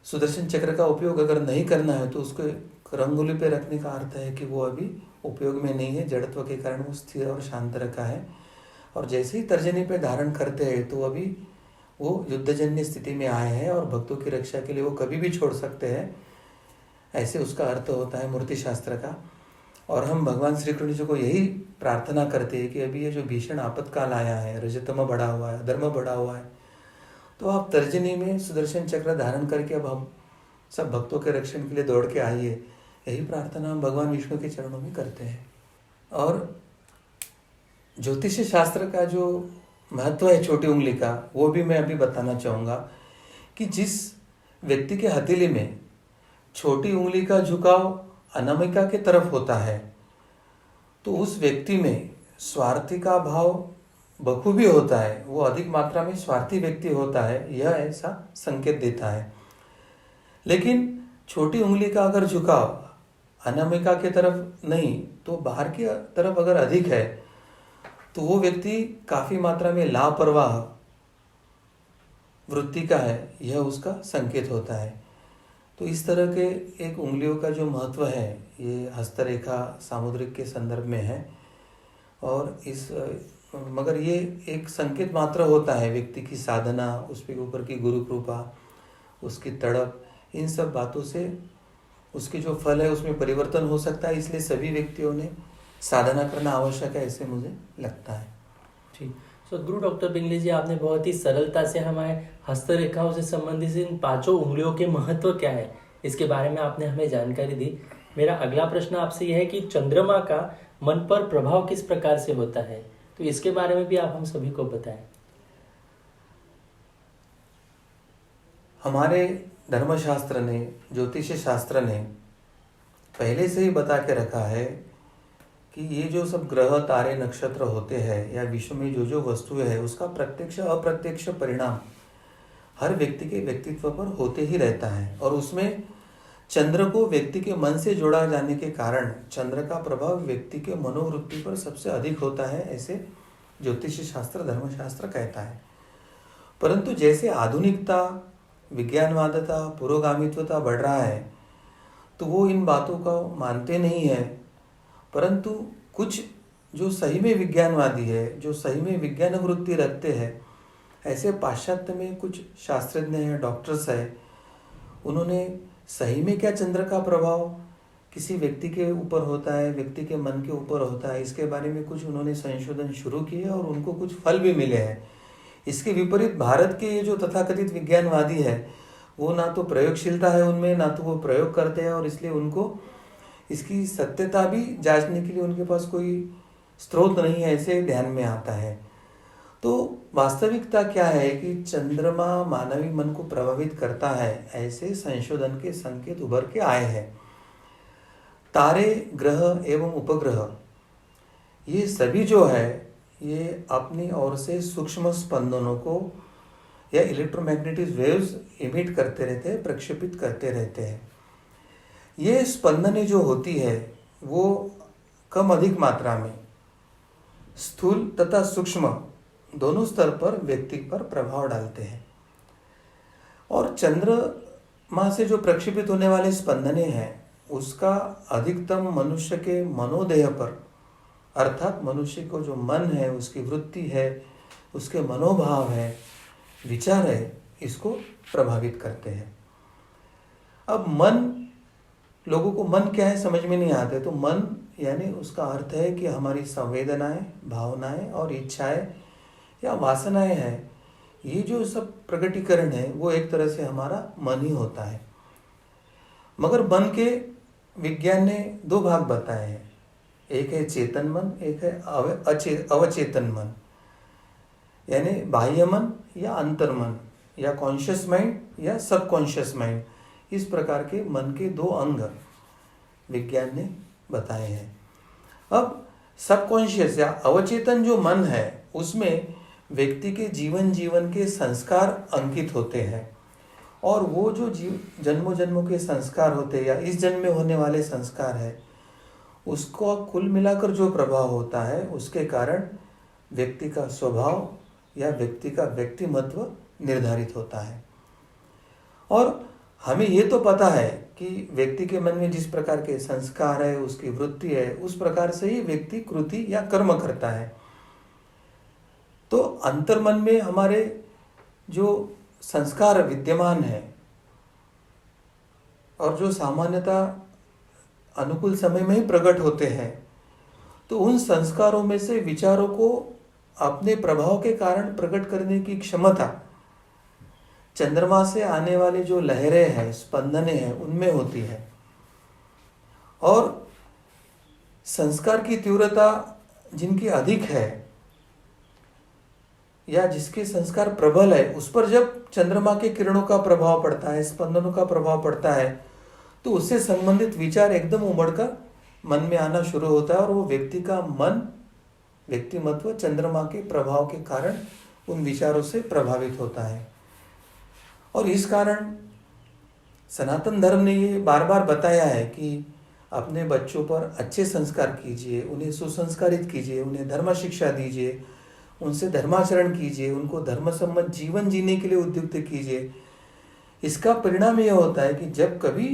सुदर्शन चक्र का उपयोग अगर नहीं करना है तो उसको करंगुली पे रखने का अर्थ है कि वो अभी उपयोग में नहीं है, जड़त्व के कारण वो स्थिर और शांत रखा है। और जैसे ही तर्जनी पे धारण करते हैं तो अभी वो युद्धजन्य स्थिति में आए हैं और भक्तों की रक्षा के लिए वो कभी भी छोड़ सकते हैं, ऐसे उसका अर्थ होता है मूर्ति शास्त्र का। और हम भगवान श्री कृष्ण जी को यही प्रार्थना करते हैं कि अभी ये जो भीषण आपत्काल आया है, रजतम बढ़ा हुआ है, अधर्म बढ़ा हुआ है, तो आप तर्जनी में सुदर्शन चक्र धारण करके अब हम सब भक्तों के रक्षण के लिए दौड़ के आइए, यही प्रार्थना हम भगवान विष्णु के चरणों में करते हैं। और ज्योतिष शास्त्र का जो महत्व है छोटी उंगली का, वो भी मैं अभी बताना चाहूँगा कि जिस व्यक्ति के हथेली में छोटी उंगली का झुकाव अनामिका के तरफ होता है तो उस व्यक्ति में स्वार्थी का भाव बखूबी होता है, वो अधिक मात्रा में स्वार्थी व्यक्ति होता है, यह ऐसा संकेत देता है। लेकिन छोटी उंगली का अगर झुकाव अनामिका के तरफ नहीं तो बाहर की तरफ अगर अधिक है तो वो व्यक्ति काफी मात्रा में लापरवाह वृत्ति का है, यह उसका संकेत होता है। तो इस तरह के एक उंगलियों का जो महत्व है ये हस्तरेखा सामुद्रिक के संदर्भ में है। और मगर ये एक संकेत मात्र होता है, व्यक्ति की साधना, उसके ऊपर की गुरु कृपा, उसकी तड़प, इन सब बातों से उसकी जो फल है उसमें परिवर्तन हो सकता है। इसलिए सभी व्यक्तियों ने साधना करना आवश्यक है, ऐसे मुझे लगता है। ठीक। सदगुरु डॉक्टर पिंगले जी, आपने बहुत ही सरलता से हमारे हस्तरेखाओं से संबंधित इन पांचों उंगलियों के महत्व क्या है इसके बारे में आपने हमें जानकारी दी। मेरा अगला प्रश्न आपसे यह है कि चंद्रमा का मन पर प्रभाव किस प्रकार से होता है, तो इसके बारे में भी आप हम सभी को बताएं। हमारे धर्मशास्त्र ने, ज्योतिष शास्त्र ने पहले से ही बता के रखा है कि ये जो सब ग्रह तारे नक्षत्र होते हैं या विश्व में जो जो वस्तुएं है उसका प्रत्यक्ष अप्रत्यक्ष परिणाम हर व्यक्ति के व्यक्तित्व पर होते ही रहता है। और उसमें चंद्र को व्यक्ति के मन से जोड़ा जाने के कारण चंद्र का प्रभाव व्यक्ति के मनोवृत्ति पर सबसे अधिक होता है, ऐसे ज्योतिष शास्त्र धर्मशास्त्र कहता है। परंतु जैसे आधुनिकता, विज्ञानवादता, पुरोगामित्वता बढ़ रहा है तो वो इन बातों को मानते नहीं है। परंतु कुछ जो सही में विज्ञानवादी है, जो सही में विज्ञान वृत्ति रखते हैं, ऐसे पाश्चात्य में कुछ शास्त्रज्ञ हैं, डॉक्टर्स हैं, उन्होंने सही में क्या चंद्र का प्रभाव किसी व्यक्ति के ऊपर होता है, व्यक्ति के मन के ऊपर होता है, इसके बारे में कुछ उन्होंने संशोधन शुरू किए और उनको कुछ फल भी मिले हैं। इसके विपरीत भारत के ये जो तथाकथित विज्ञानवादी है वो ना तो प्रयोगशीलता है उनमें, ना तो वो प्रयोग करते हैं, और इसलिए उनको इसकी सत्यता भी जांचने के लिए उनके पास कोई स्रोत नहीं है, ऐसे ध्यान में आता है। तो वास्तविकता क्या है कि चंद्रमा मानवी मन को प्रभावित करता है, ऐसे संशोधन के संकेत उभर के आए हैं। तारे, ग्रह एवं उपग्रह ये सभी जो है ये अपनी ओर से सूक्ष्म स्पंदनों को या इलेक्ट्रोमैग्नेटिक वेव्स इमिट करते रहते हैं, प्रक्षेपित करते रहते हैं। ये स्पंदनें जो होती है वो कम अधिक मात्रा में स्थूल तथा सूक्ष्म दोनों स्तर पर व्यक्ति पर प्रभाव डालते हैं। और माँ से जो प्रक्षेपित होने वाले स्पंदने हैं उसका अधिकतम मनुष्य के मनोदेह पर, अर्थात मनुष्य को जो मन है, उसकी वृत्ति है, उसके मनोभाव है, विचार है, इसको प्रभावित करते हैं। अब मन, लोगों को मन क्या है समझ में नहीं आते, तो मन यानी उसका अर्थ है कि हमारी संवेदनाएं, भावनाएं और इच्छाएं या वासनाएं हैं, ये जो सब प्रकटीकरण है वो एक तरह से हमारा मन ही होता है। मगर मन के विज्ञान ने दो भाग बताए हैं, एक है चेतन मन, एक है अवचेतन मन, यानी बाह्य मन या अंतर मन, या कॉन्शियस माइंड या सबकॉन्शियस माइंड। इस प्रकार के मन के दो अंग विज्ञान ने बताए हैं। अब सबकॉन्शियस या अवचेतन जो मन है उसमें व्यक्ति के जीवन के संस्कार अंकित होते हैं, और वो जो जन्मों जन्मों के संस्कार होते हैं या इस जन्म में होने वाले संस्कार है, उसको कुल मिलाकर जो प्रभाव होता है उसके कारण व्यक्ति का स्वभाव या व्यक्ति का व्यक्तिमत्व निर्धारित होता है। और हमें ये तो पता है कि व्यक्ति के मन में जिस प्रकार के संस्कार है, उसकी वृत्ति है, उस प्रकार से ही व्यक्ति कृति या कर्म करता है। तो अंतर्मन में हमारे जो संस्कार विद्यमान है और जो सामान्यतः अनुकूल समय में ही प्रकट होते हैं, तो उन संस्कारों में से विचारों को अपने प्रभाव के कारण प्रकट करने की क्षमता चंद्रमा से आने वाले जो लहरें हैं, स्पंदने हैं, उनमें होती है। और संस्कार की तीव्रता जिनकी अधिक है या जिसके संस्कार प्रबल है, उस पर जब चंद्रमा के किरणों का प्रभाव पड़ता है, स्पंदनों का प्रभाव पड़ता है, तो उससे संबंधित विचार एकदम उमड़कर मन में आना शुरू होता है, और वो व्यक्ति का मन, व्यक्तिमत्व चंद्रमा के प्रभाव के कारण उन विचारों से प्रभावित होता है। और इस कारण सनातन धर्म ने ये बार बार बताया है कि अपने बच्चों पर अच्छे संस्कार कीजिए, उन्हें सुसंस्कारित कीजिए, उन्हें धर्म शिक्षा दीजिए, उनसे धर्माचरण कीजिए, उनको धर्म सम्मत जीवन जीने के लिए उद्युक्त कीजिए। इसका परिणाम यह होता है कि जब कभी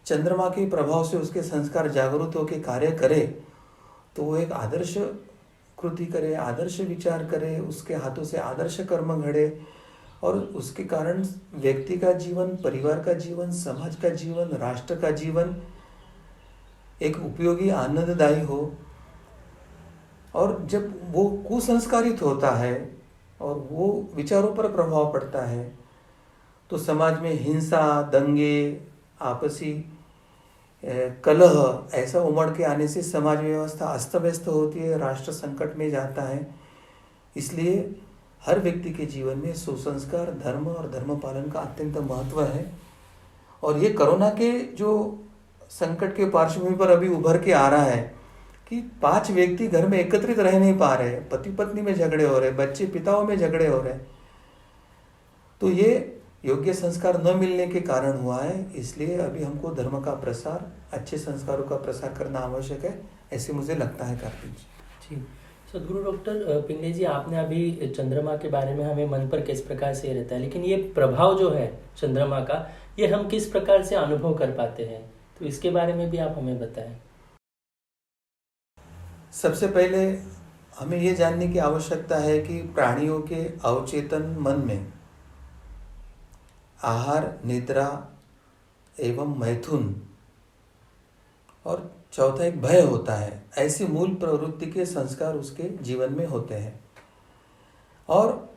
चंद्रमा के प्रभाव से उसके संस्कार जागरूक होकर कार्य करे, तो वो एक आदर्श कृति करे, आदर्श विचार करे, उसके हाथों से आदर्श कर्म घड़े, और उसके कारण व्यक्ति का जीवन, परिवार का जीवन, समाज का जीवन, राष्ट्र का जीवन एक उपयोगी, आनंददायी हो। और जब वो कुसंस्कारित होता है और वो विचारों पर प्रभाव पड़ता है, तो समाज में हिंसा, दंगे, आपसी कलह ऐसा उमड़ के आने से समाज व्यवस्था अस्त व्यस्त होती है, राष्ट्र संकट में जाता है। इसलिए हर व्यक्ति के जीवन में सुसंस्कार, धर्म और धर्म पालन का अत्यंत महत्व है। और ये कोरोना के जो संकट के पार्श्वभूमि पर अभी उभर के आ रहा है कि 5 व्यक्ति घर में एकत्रित रह नहीं पा रहे, पति पत्नी में झगड़े हो रहे, बच्चे पिताओं में झगड़े हो रहे, तो ये योग्य संस्कार न मिलने के कारण हुआ है। इसलिए अभी हमको धर्म का प्रसार, अच्छे संस्कारों का प्रसार करना आवश्यक है, ऐसे मुझे लगता है। कार्तिक जी, सदगुरु डॉक्टर पिंगले जी, आपने अभी चंद्रमा के बारे में हमें मन पर किस प्रकार से रहता है, लेकिन ये प्रभाव जो है चंद्रमा का, ये हम किस प्रकार से अनुभव कर पाते हैं, तो इसके बारे में भी आप हमें बताएं। सबसे पहले हमें ये जानने की आवश्यकता है कि प्राणियों के अवचेतन मन में आहार, निद्रा एवं मैथुन और चौथा एक भय होता है। ऐसी मूल प्रवृत्ति के संस्कार उसके जीवन में होते हैं। और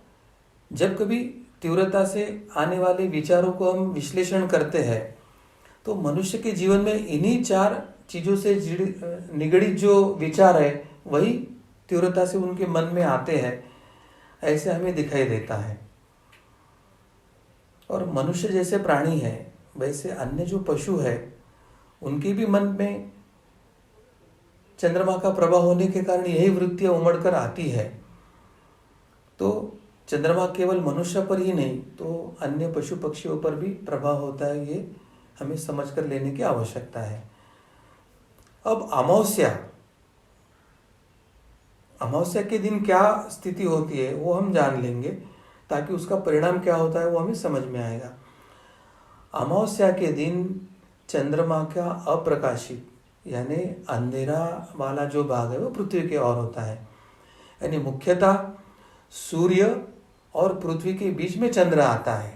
जब कभी तीव्रता से आने वाले विचारों को हम विश्लेषण करते हैं, तो मनुष्य के जीवन में इन्हीं 4 चीज़ों से निगड़ित जो विचार है वही तीव्रता से उनके मन में आते हैं, ऐसे हमें दिखाई देता है। और मनुष्य जैसे प्राणी है, वैसे अन्य जो पशु है, उनके भी मन में चंद्रमा का प्रभाव होने के कारण यही वृत्तियां उमड़ कर आती है। तो चंद्रमा केवल मनुष्य पर ही नहीं, तो अन्य पशु पक्षियों पर भी प्रभाव होता है, ये हमें समझ कर लेने की आवश्यकता है। अब अमावस्या के दिन क्या स्थिति होती है वो हम जान लेंगे, ताकि उसका परिणाम क्या होता है वो हमें समझ में आएगा। अमावस्या के दिन चंद्रमा का अप्रकाशित यानी अंधेरा वाला जो भाग है वो पृथ्वी की ओर होता है। यानी मुख्यतः सूर्य और पृथ्वी के बीच में चंद्र आता है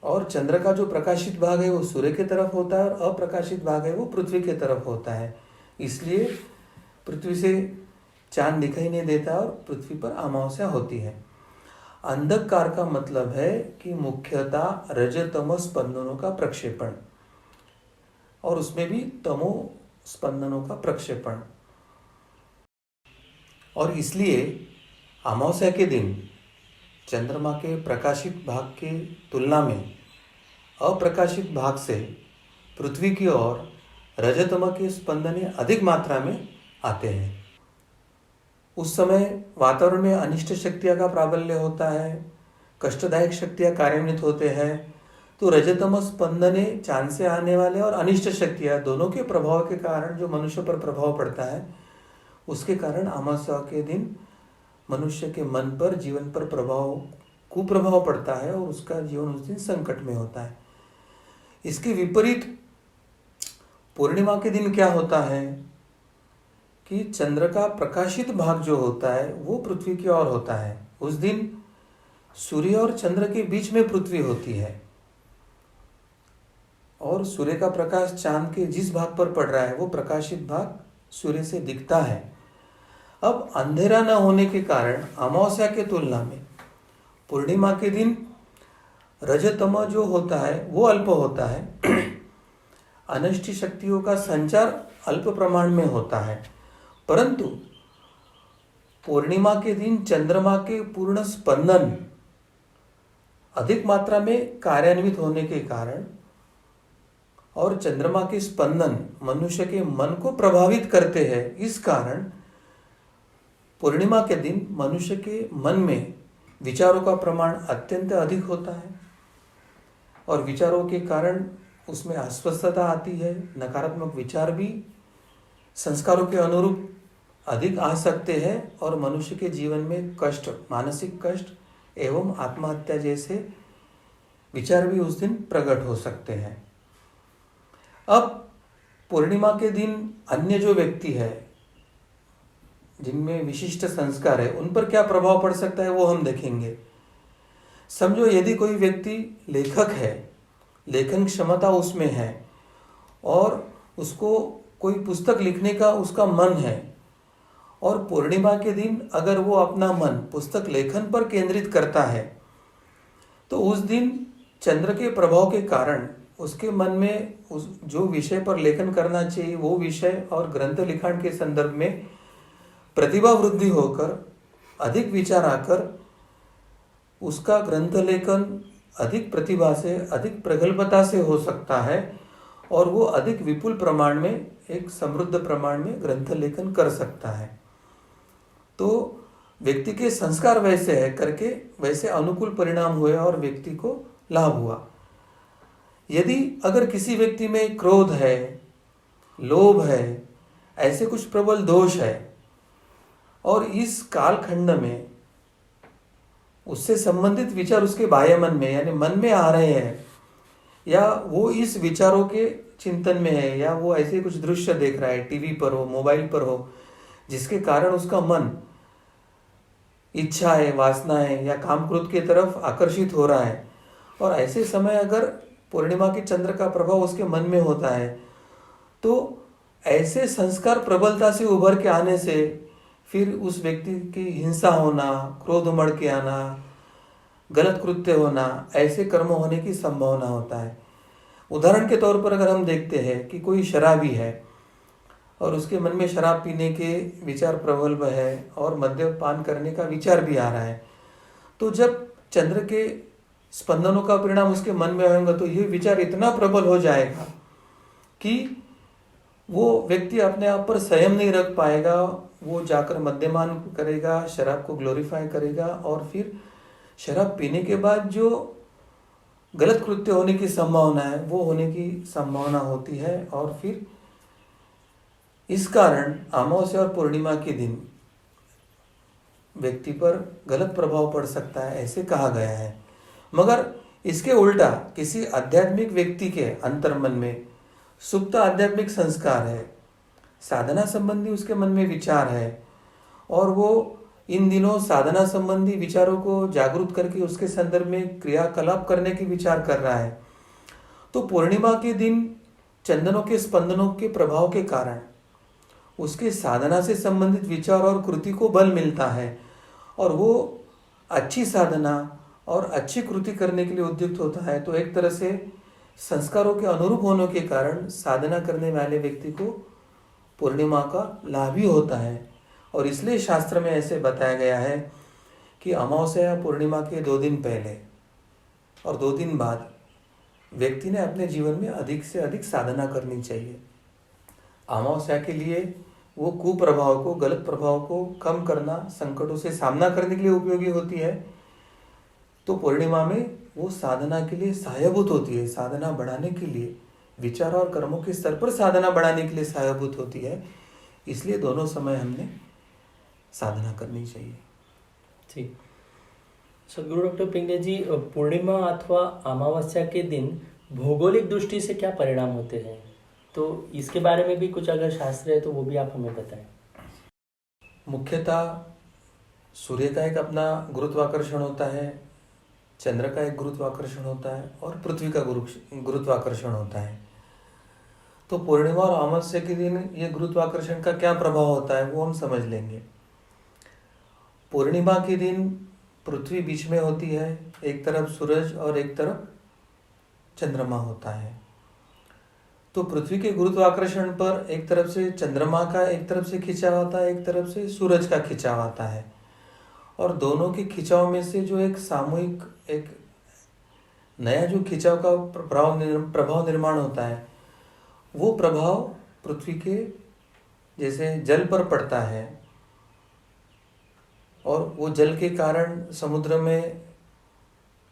और चंद्र का जो प्रकाशित भाग है वो सूर्य की तरफ होता है और अप्रकाशित भाग है वो पृथ्वी की तरफ होता है। इसलिए पृथ्वी से चांद दिखाई नहीं देता और पृथ्वी पर अमावस्या होती है। अंधकार का मतलब है कि मुख्यतः रजतम स्पंदनों का प्रक्षेपण और उसमें भी तमो स्पंदनों का प्रक्षेपण। और इसलिए अमावस्या के दिन चंद्रमा के प्रकाशित भाग के तुलना में अप्रकाशित भाग से पृथ्वी की ओर रजतम के स्पंदनें अधिक मात्रा में आते हैं। उस समय वातावरण में अनिष्ट शक्तियाँ का प्राबल्य होता है, कष्टदायक शक्तियाँ कार्यान्वित होते हैं। तो रजतम स्पंदने चांद से आने वाले और अनिष्ट शक्तियाँ दोनों के प्रभाव के कारण जो मनुष्य पर प्रभाव पड़ता है, उसके कारण अमावस्या के दिन मनुष्य के मन पर, जीवन पर कुप्रभाव पड़ता है और उसका जीवन उस दिन संकट में होता है। इसके विपरीत पूर्णिमा के दिन क्या होता है कि चंद्र का प्रकाशित भाग जो होता है वो पृथ्वी की ओर होता है। उस दिन सूर्य और चंद्र के बीच में पृथ्वी होती है और सूर्य का प्रकाश चांद के जिस भाग पर पड़ रहा है वो प्रकाशित भाग सूर्य से दिखता है। अब अंधेरा न होने के कारण अमावस्या के तुलना में पूर्णिमा के दिन रजतम जो होता है वो अल्प होता है। अनिष्ट शक्तियों का संचार अल्प प्रमाण में होता है, परंतु पूर्णिमा के दिन चंद्रमा के पूर्ण स्पंदन अधिक मात्रा में कार्यान्वित होने के कारण और चंद्रमा के स्पंदन मनुष्य के मन को प्रभावित करते हैं। इस कारण पूर्णिमा के दिन मनुष्य के मन में विचारों का प्रमाण अत्यंत अधिक होता है और विचारों के कारण उसमें अस्वस्थता आती है। नकारात्मक विचार भी संस्कारों के अनुरूप अधिक आ सकते हैं और मनुष्य के जीवन में कष्ट, मानसिक कष्ट एवं आत्महत्या जैसे विचार भी उस दिन प्रकट हो सकते हैं। अब पूर्णिमा के दिन अन्य जो व्यक्ति है जिनमें विशिष्ट संस्कार है उन पर क्या प्रभाव पड़ सकता है वो हम देखेंगे। समझो यदि कोई व्यक्ति लेखक है, लेखन क्षमता उसमें है और उसको कोई पुस्तक लिखने का उसका मन है और पूर्णिमा के दिन अगर वो अपना मन पुस्तक लेखन पर केंद्रित करता है तो उस दिन चंद्र के प्रभाव के कारण उसके मन में उस जो विषय पर लेखन करना चाहिए वो विषय और ग्रंथ लिखाण के संदर्भ में प्रतिभा वृद्धि होकर अधिक विचार आकर उसका ग्रंथ लेखन अधिक प्रतिभा से, अधिक प्रगल्भता से हो सकता है और वो अधिक विपुल प्रमाण में, एक समृद्ध प्रमाण में ग्रंथ लेखन कर सकता है। तो व्यक्ति के संस्कार वैसे है करके वैसे अनुकूल परिणाम हुए और व्यक्ति को लाभ हुआ। यदि अगर किसी व्यक्ति में क्रोध है, लोभ है, ऐसे कुछ प्रबल दोष है और इस कालखंड में उससे संबंधित विचार उसके बाह्य मन में यानी मन में आ रहे हैं या वो इस विचारों के चिंतन में है या वो ऐसे कुछ दृश्य देख रहा है, टीवी पर हो, मोबाइल पर हो, जिसके कारण उसका मन इच्छाएं, वासनाएं या काम क्रोध की तरफ आकर्षित हो रहा है और ऐसे समय अगर पूर्णिमा के चंद्र का प्रभाव उसके मन में होता है तो ऐसे संस्कार प्रबलता से उभर के आने से फिर उस व्यक्ति की हिंसा होना, क्रोध उमड़ के आना, गलत कृत्य होना, ऐसे कर्म होने की संभावना होता है। उदाहरण के तौर पर अगर हम देखते हैं कि कोई शराबी है और उसके मन में शराब पीने के विचार प्रबल है और मद्यपान करने का विचार भी आ रहा है, तो जब चंद्र के स्पंदनों का परिणाम उसके मन में आएगा तो ये विचार इतना प्रबल हो जाएगा कि वो व्यक्ति अपने आप पर संयम नहीं रख पाएगा, वो जाकर मद्यपान करेगा, शराब को ग्लोरीफाई करेगा और फिर शराब पीने के बाद जो गलत कृत्य होने की संभावना है वो होने की संभावना होती है और फिर इस कारण अमावस्या और पूर्णिमा के दिन व्यक्ति पर गलत प्रभाव पड़ सकता है, ऐसे कहा गया है। मगर इसके उल्टा किसी आध्यात्मिक व्यक्ति के अंतर्मन में सुप्त आध्यात्मिक संस्कार है, साधना संबंधी उसके मन में विचार है, और वो इन दिनों साधना संबंधी विचारों को जागरूक करके उसके संदर्भ में क्रियाकलाप करने की विचार कर रहा है, तो पूर्णिमा के दिन चंदनों के स्पंदनों के प्रभाव के कारण उसके साधना से संबंधित विचार और कृति को बल मिलता है, और वो अच्छी साधना और अच्छी कृति करने के लिए उद्युक्त होता है। तो एक तरह से संस्कारों के अनुरूप होने के कारण साधना करने वाले व्यक्ति को पूर्णिमा का लाभ ही होता है। और इसलिए शास्त्र में ऐसे बताया गया है कि अमावस्या या पूर्णिमा के 2 दिन पहले और 2 दिन बाद व्यक्ति ने अपने जीवन में अधिक से अधिक साधना करनी चाहिए। अमावस्या के लिए वो कुप्रभाव को, गलत प्रभाव को कम करना, संकटों से सामना करने के लिए उपयोगी होती है। तो पूर्णिमा में वो साधना के लिए सहायभूत होती है, साधना बढ़ाने के लिए, विचार और कर्मों के स्तर पर साधना बढ़ाने के लिए सहायभूत होती है। इसलिए दोनों समय हमने साधना करनी चाहिए। ठीक। सदगुरु डॉक्टर पिंगले जी, पूर्णिमा अथवा अमावस्या के दिन भौगोलिक दृष्टि से क्या परिणाम होते हैं, तो इसके बारे में भी कुछ अगर शास्त्र है तो वो भी आप हमें बताएं। मुख्यतः सूर्य का एक अपना गुरुत्वाकर्षण होता है, चंद्र का एक गुरुत्वाकर्षण होता है, और पृथ्वी का गुरुत्वाकर्षण होता है। तो पूर्णिमा और अमावस्या के दिन ये गुरुत्वाकर्षण का क्या प्रभाव होता है वो हम समझ लेंगे। पूर्णिमा के दिन पृथ्वी बीच में होती है, एक तरफ सूरज और एक तरफ चंद्रमा होता है। तो पृथ्वी के गुरुत्वाकर्षण पर एक तरफ से चंद्रमा का एक तरफ से खिंचाव आता है, एक तरफ से सूरज का खिंचाव आता है, और दोनों के खिंचाव में से जो एक सामूहिक, एक नया जो खिंचाव का प्रभाव निर्माण होता है, वो प्रभाव पृथ्वी के जैसे जल पर पड़ता है, और वो जल के कारण समुद्र में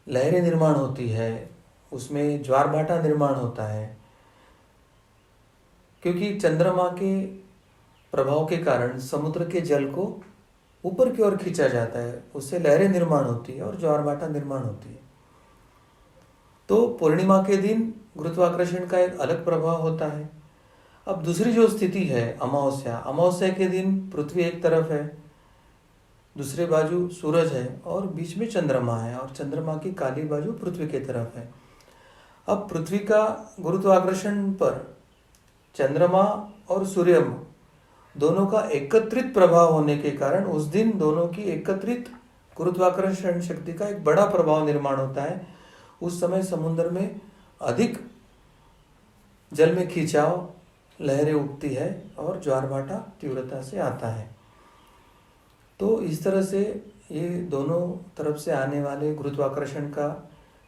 लहरें निर्माण होती है, उसमें ज्वार भाटा निर्माण होता है, क्योंकि चंद्रमा के प्रभाव के कारण समुद्र के जल को ऊपर की ओर खींचा जाता है, उससे लहरें निर्माण होती है और ज्वार भाटा निर्माण होती है। तो पूर्णिमा के दिन गुरुत्वाकर्षण का एक अलग प्रभाव होता है। अब दूसरी जो स्थिति है अमावस्या के दिन पृथ्वी एक तरफ है, दूसरे बाजू सूरज है, और बीच में चंद्रमा है, और चंद्रमा की काली बाजू पृथ्वी की तरफ है। अब पृथ्वी का गुरुत्वाकर्षण पर चंद्रमा और सूर्य दोनों का एकत्रित प्रभाव होने के कारण उस दिन दोनों की एकत्रित गुरुत्वाकर्षण शक्ति का एक बड़ा प्रभाव निर्माण होता है। उस समय समुद्र में अधिक जल में खिंचाव, लहरें उठती है और ज्वार भाटा तीव्रता से आता है। तो इस तरह से ये दोनों तरफ से आने वाले गुरुत्वाकर्षण का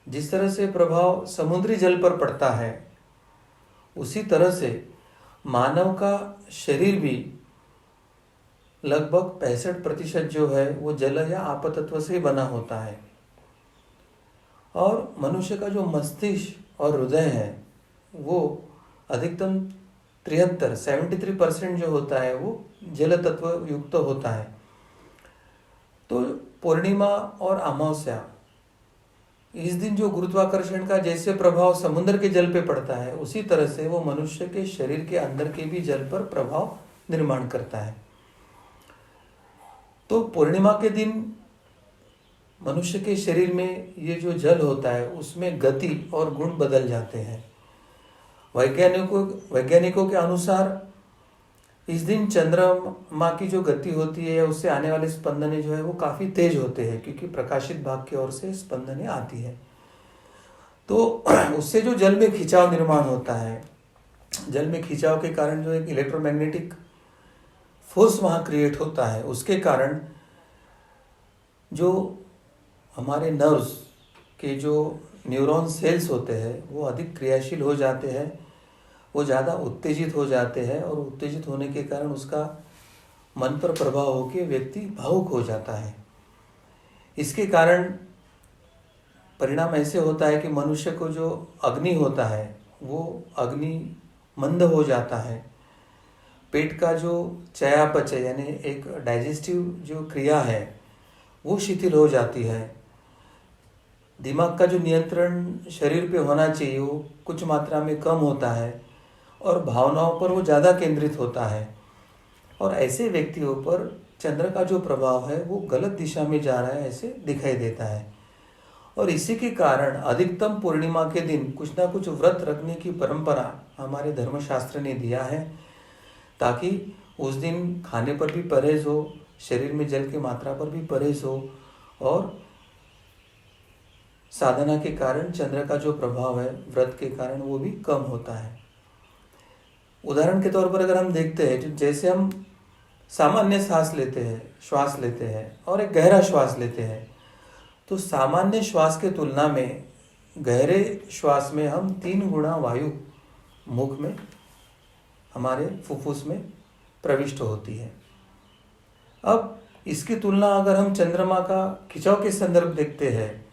जिस तरह से प्रभाव समुद्री जल पर पड़ता है, उसी तरह से मानव का शरीर भी लगभग 65% जो है वो जल या आपतत्व से बना होता है, और मनुष्य का जो मस्तिष्क और हृदय है वो अधिकतम 73% जो होता है वो जल तत्व युक्त होता है। तो पूर्णिमा और अमावस्या इस दिन जो गुरुत्वाकर्षण का जैसे प्रभाव समुद्र के जल पे पड़ता है, उसी तरह से वो मनुष्य के शरीर के अंदर के भी जल पर प्रभाव निर्माण करता है। तो पूर्णिमा के दिन मनुष्य के शरीर में ये जो जल होता है उसमें गति और गुण बदल जाते हैं। वैज्ञानिकों के अनुसार इस दिन चंद्रमा की जो गति होती है या उससे आने वाले स्पंदनें जो है वो काफ़ी तेज होते हैं, क्योंकि प्रकाशित भाग की ओर से स्पंदनें आती है। तो उससे जो जल में खिंचाव निर्माण होता है, जल में खिंचाव के कारण जो एक इलेक्ट्रोमैग्नेटिक फोर्स वहाँ क्रिएट होता है, उसके कारण जो हमारे नर्व्स के जो न्यूरॉन सेल्स होते हैं वो अधिक क्रियाशील हो जाते हैं, वो ज़्यादा उत्तेजित हो जाते हैं, और उत्तेजित होने के कारण उसका मन पर प्रभाव होकर व्यक्ति भावुक हो जाता है। इसके कारण परिणाम ऐसे होता है कि मनुष्य को जो अग्नि होता है वो अग्नि मंद हो जाता है, पेट का जो चयापचय यानी एक डाइजेस्टिव जो क्रिया है वो शिथिल हो जाती है, दिमाग का जो नियंत्रण शरीर पे होना चाहिए वो कुछ मात्रा में कम होता है और भावनाओं पर वो ज़्यादा केंद्रित होता है। और ऐसे व्यक्तियों पर चंद्र का जो प्रभाव है वो गलत दिशा में जा रहा है ऐसे दिखाई देता है। और इसी के कारण अधिकतम पूर्णिमा के दिन कुछ ना कुछ व्रत रखने की परंपरा हमारे धर्मशास्त्र ने दिया है, ताकि उस दिन खाने पर भी परहेज हो, शरीर में जल की मात्रा पर भी परहेज हो और साधना के कारण चंद्र का जो प्रभाव है व्रत के कारण वो भी कम होता है। उदाहरण के तौर पर अगर हम देखते हैं, जैसे हम सामान्य श्वास लेते हैं और एक गहरा श्वास लेते हैं, तो सामान्य श्वास के तुलना में गहरे श्वास में हम 3 गुना वायु मुख में हमारे फुफ्फुस में प्रविष्ट होती है। अब इसकी तुलना अगर हम चंद्रमा का खिंचाव के संदर्भ देखते हैं,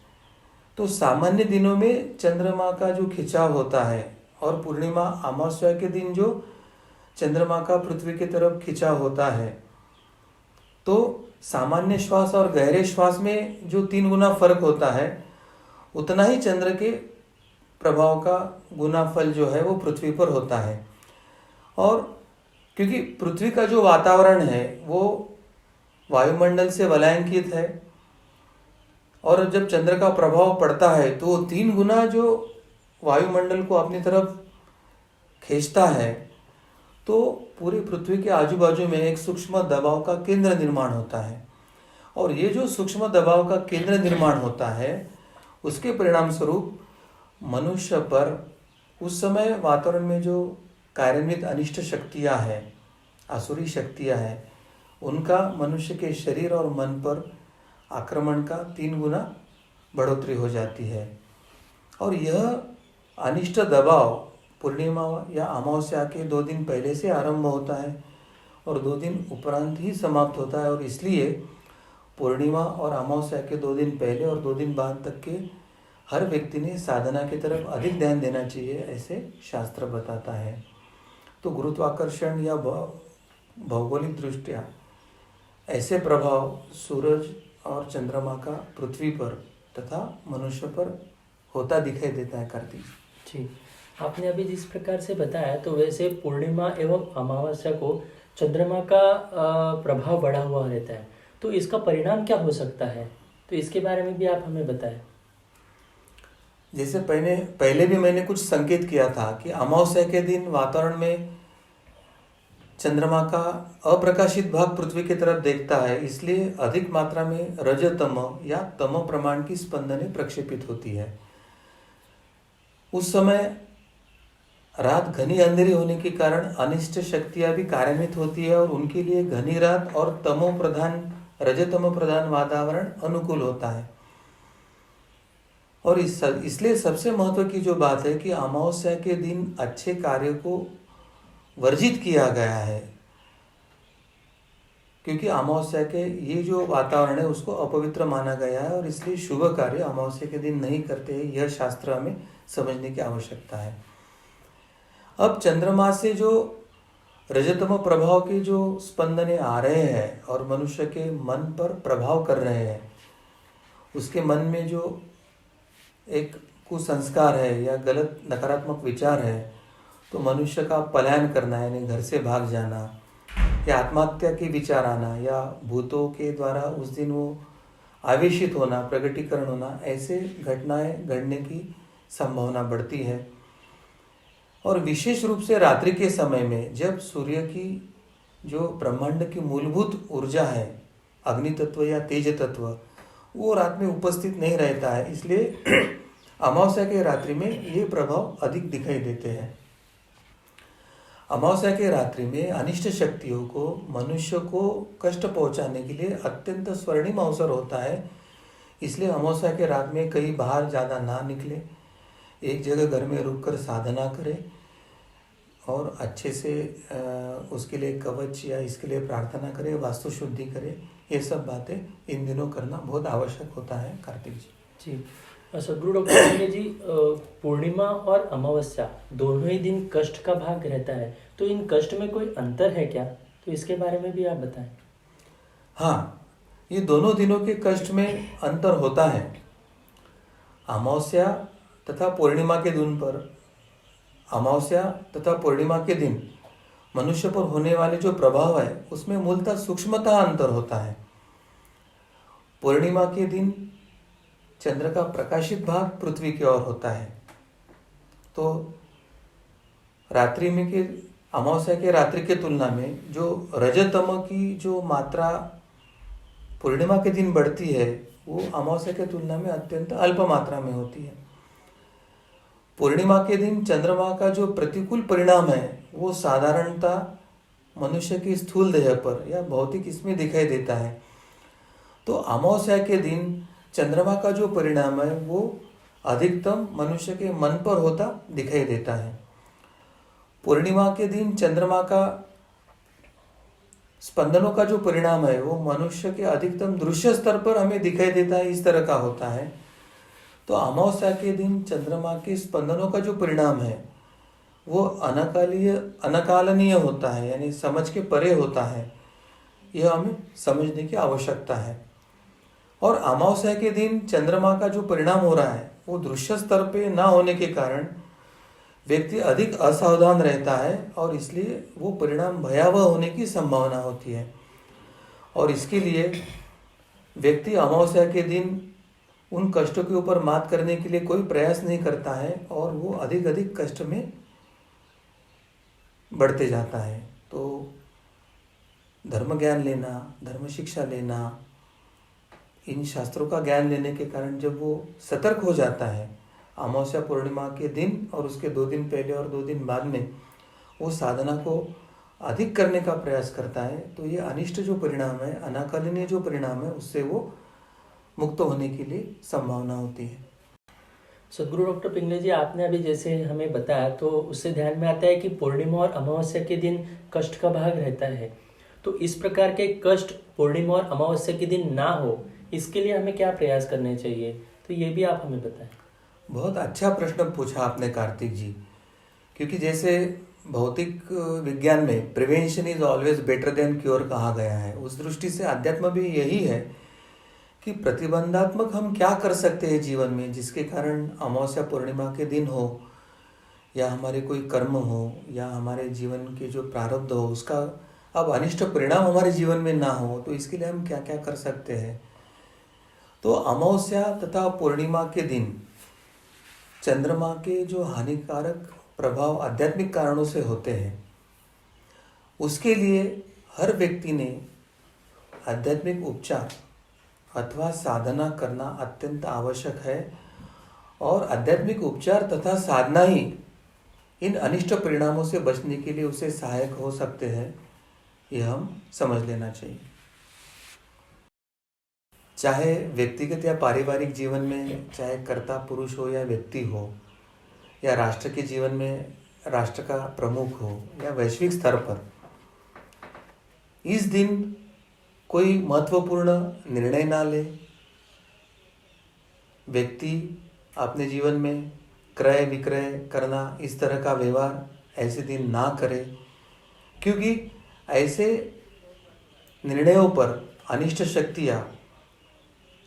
तो सामान्य दिनों में चंद्रमा का जो खिंचाव होता है और पूर्णिमा अमावस्या के दिन जो चंद्रमा का पृथ्वी की तरफ खिंचाव होता है, तो सामान्य श्वास और गहरे श्वास में जो 3 गुना फर्क होता है, उतना ही चंद्र के प्रभाव का गुनाफल जो है वो पृथ्वी पर होता है। और क्योंकि पृथ्वी का जो वातावरण है वो वायुमंडल से वलयांकित है और जब चंद्र का प्रभाव पड़ता है तो 3 गुना जो वायुमंडल को अपनी तरफ खींचता है, तो पूरी पृथ्वी के आजू बाजू में एक सूक्ष्म दबाव का केंद्र निर्माण होता है। और ये जो सूक्ष्म दबाव का केंद्र निर्माण होता है, उसके परिणाम स्वरूप मनुष्य पर उस समय वातावरण में जो कार्यान्वित अनिष्ट शक्तियाँ हैं, आसुरी शक्तियाँ हैं, उनका मनुष्य के शरीर और मन पर आक्रमण का 3 गुना बढ़ोतरी हो जाती है। और यह अनिष्ट दबाव पूर्णिमा या अमावस्या के 2 दिन पहले से आरंभ होता है और 2 दिन उपरांत ही समाप्त होता है। और इसलिए पूर्णिमा और अमावस्या के 2 दिन पहले और 2 दिन बाद तक के हर व्यक्ति ने साधना की तरफ अधिक ध्यान देना चाहिए, ऐसे शास्त्र बताता है। तो गुरुत्वाकर्षण या भौगोलिक दृष्टिया ऐसे प्रभाव सूरज और चंद्रमा का पृथ्वी पर तथा मनुष्य पर होता दिखाई देता है। कार्तिक जी, आपने अभी जिस प्रकार से बताया, तो वैसे पूर्णिमा एवं अमावस्या को चंद्रमा का प्रभाव बढ़ा हुआ रहता है, तो इसका परिणाम क्या हो सकता है, तो इसके बारे में भी आप हमें बताएं। जैसे पहले भी मैंने कुछ संकेत किया था कि अमावस्या के दिन वातावरण में चंद्रमा का अप्रकाशित भाग पृथ्वी की तरफ देखता है, इसलिए अधिक मात्रा में रजतम या तम प्रमाण की स्पंदनें प्रक्षेपित होती है। उस समय रात घनी अंधेरी होने के कारण अनिष्ट शक्तियां भी कार्यान्वित होती है और उनके लिए घनी रात और रजतम प्रधान वातावरण अनुकूल होता है। और इसलिए सबसे महत्व की जो बात है कि अमावस्या के दिन अच्छे कार्य को वर्जित किया गया है, क्योंकि अमावस्या के ये जो वातावरण है उसको अपवित्र माना गया है और इसलिए शुभ कार्य अमावस्या के दिन नहीं करते हैं। यह शास्त्र हमें समझने की आवश्यकता है। अब चंद्रमा से जो रजतम प्रभाव के जो स्पंदने आ रहे हैं और मनुष्य के मन पर प्रभाव कर रहे हैं, उसके मन में जो एक कुसंस्कार है या गलत नकारात्मक विचार है, तो मनुष्य का पलायन करना यानी घर से भाग जाना या आत्महत्या के विचार आना या भूतों के द्वारा उस दिन वो आवेशित होना, प्रगटीकरण होना, ऐसे घटनाएं घटने की संभावना बढ़ती है। और विशेष रूप से रात्रि के समय में जब सूर्य की जो ब्रह्मांड की मूलभूत ऊर्जा है, अग्नि तत्व या तेज तत्व, वो रात में उपस्थित नहीं रहता है, इसलिए अमावस्या के रात्रि में ये प्रभाव अधिक दिखाई देते हैं। अमावस्या के रात्रि में अनिष्ट शक्तियों को मनुष्य को कष्ट पहुंचाने के लिए अत्यंत स्वर्णिम अवसर होता है। इसलिए अमावस्या के रात में कहीं बाहर ज़्यादा ना निकले, एक जगह घर में रुककर साधना करें और अच्छे से उसके लिए कवच या इसके लिए प्रार्थना करें, वास्तु शुद्धि करें। ये सब बातें इन दिनों करना बहुत आवश्यक होता है। कार्तिक जी सदगुरु डॉक्टर संजय जी, पूर्णिमा और अमावस्या दोनों ही दिन कष्ट का भाग रहता है, तो इन कष्ट में कोई अंतर है क्या, तो इसके बारे में भी आप बताएं। हाँ, ये दोनों दिनों के कष्ट में अंतर होता है। अमावस्या तथा पूर्णिमा के दिन पर अमावस्या तथा पूर्णिमा के दिन मनुष्य पर होने वाले जो प्रभाव है उसमें मूलतः सूक्ष्मतः अंतर होता है। पूर्णिमा के दिन चंद्र का प्रकाशित भाग पृथ्वी की ओर होता है, तो रात्रि में के अमावस्या के रात्रि के तुलना में जो रजतम की जो मात्रा पूर्णिमा के दिन बढ़ती है वो अमावस्या के तुलना में अत्यंत अल्प मात्रा में होती है। पूर्णिमा के दिन चंद्रमा का जो प्रतिकूल परिणाम है वो साधारणतः मनुष्य की स्थूल देह पर या भौतिक इसमें दिखाई देता है। तो अमावस्या के दिन चंद्रमा का जो परिणाम है वो अधिकतम मनुष्य के मन पर होता दिखाई देता है। पूर्णिमा के दिन चंद्रमा का स्पंदनों का जो परिणाम है वो मनुष्य के अधिकतम दृश्य स्तर पर हमें दिखाई देता है, इस तरह का होता है। तो अमावस्या के दिन चंद्रमा के स्पंदनों का जो परिणाम है वो अनकालनीय होता है, यानी समझ के परे होता है। यह हमें समझने की आवश्यकता है। और अमावस्या के दिन चंद्रमा का जो परिणाम हो रहा है वो दृश्य स्तर पे ना होने के कारण व्यक्ति अधिक असावधान रहता है और इसलिए वो परिणाम भयावह होने की संभावना होती है। और इसके लिए व्यक्ति अमावस्या के दिन उन कष्टों के ऊपर मात करने के लिए कोई प्रयास नहीं करता है और वो अधिक अधिक कष्ट में बढ़ते जाता है। तो धर्म ज्ञान लेना, धर्म शिक्षा लेना, इन शास्त्रों का ज्ञान लेने के कारण जब वो सतर्क हो जाता है अमावस्या पूर्णिमा के दिन और उसके 2 दिन पहले और 2 दिन बाद में वो साधना को अधिक करने का प्रयास करता है, तो ये अनिष्ट जो परिणाम है, अनाकलनीय जो परिणाम है, उससे वो मुक्त होने के लिए संभावना होती है। सदगुरु डॉक्टर पिंगले जी, आपने अभी जैसे हमें बताया तो उससे ध्यान में आता है कि पूर्णिमा और अमावस्या के दिन कष्ट का भाग रहता है। तो इस प्रकार के कष्ट पूर्णिमा और अमावस्या के दिन ना हो, इसके लिए हमें क्या प्रयास करने चाहिए, तो ये भी आप हमें बताएं। बहुत अच्छा प्रश्न पूछा आपने कार्तिक जी, क्योंकि जैसे भौतिक विज्ञान में prevention is always better than cure कहा गया है, उस दृष्टि से अध्यात्म भी यही है कि प्रतिबंधात्मक हम क्या कर सकते हैं जीवन में, जिसके कारण अमावस्या पूर्णिमा के दिन हो या हमारे कोई कर्म हो या हमारे जीवन के जो प्रारब्ध हो उसका अब अनिष्ट परिणाम हमारे जीवन में ना हो, तो इसके लिए हम क्या क्या कर सकते हैं। तो अमावस्या तथा पूर्णिमा के दिन चंद्रमा के जो हानिकारक प्रभाव आध्यात्मिक कारणों से होते हैं, उसके लिए हर व्यक्ति ने आध्यात्मिक उपचार अथवा साधना करना अत्यंत आवश्यक है। और आध्यात्मिक उपचार तथा साधना ही इन अनिष्ट परिणामों से बचने के लिए उसे सहायक हो सकते हैं, यह हम समझ लेना चाहिए। चाहे व्यक्तिगत या पारिवारिक जीवन में, चाहे कर्ता पुरुष हो या व्यक्ति हो, या राष्ट्र के जीवन में राष्ट्र का प्रमुख हो या वैश्विक स्तर पर, इस दिन कोई महत्वपूर्ण निर्णय ना ले। व्यक्ति अपने जीवन में क्रय विक्रय करना, इस तरह का व्यवहार ऐसे दिन ना करे, क्योंकि ऐसे निर्णयों पर अनिष्ट शक्तियाँ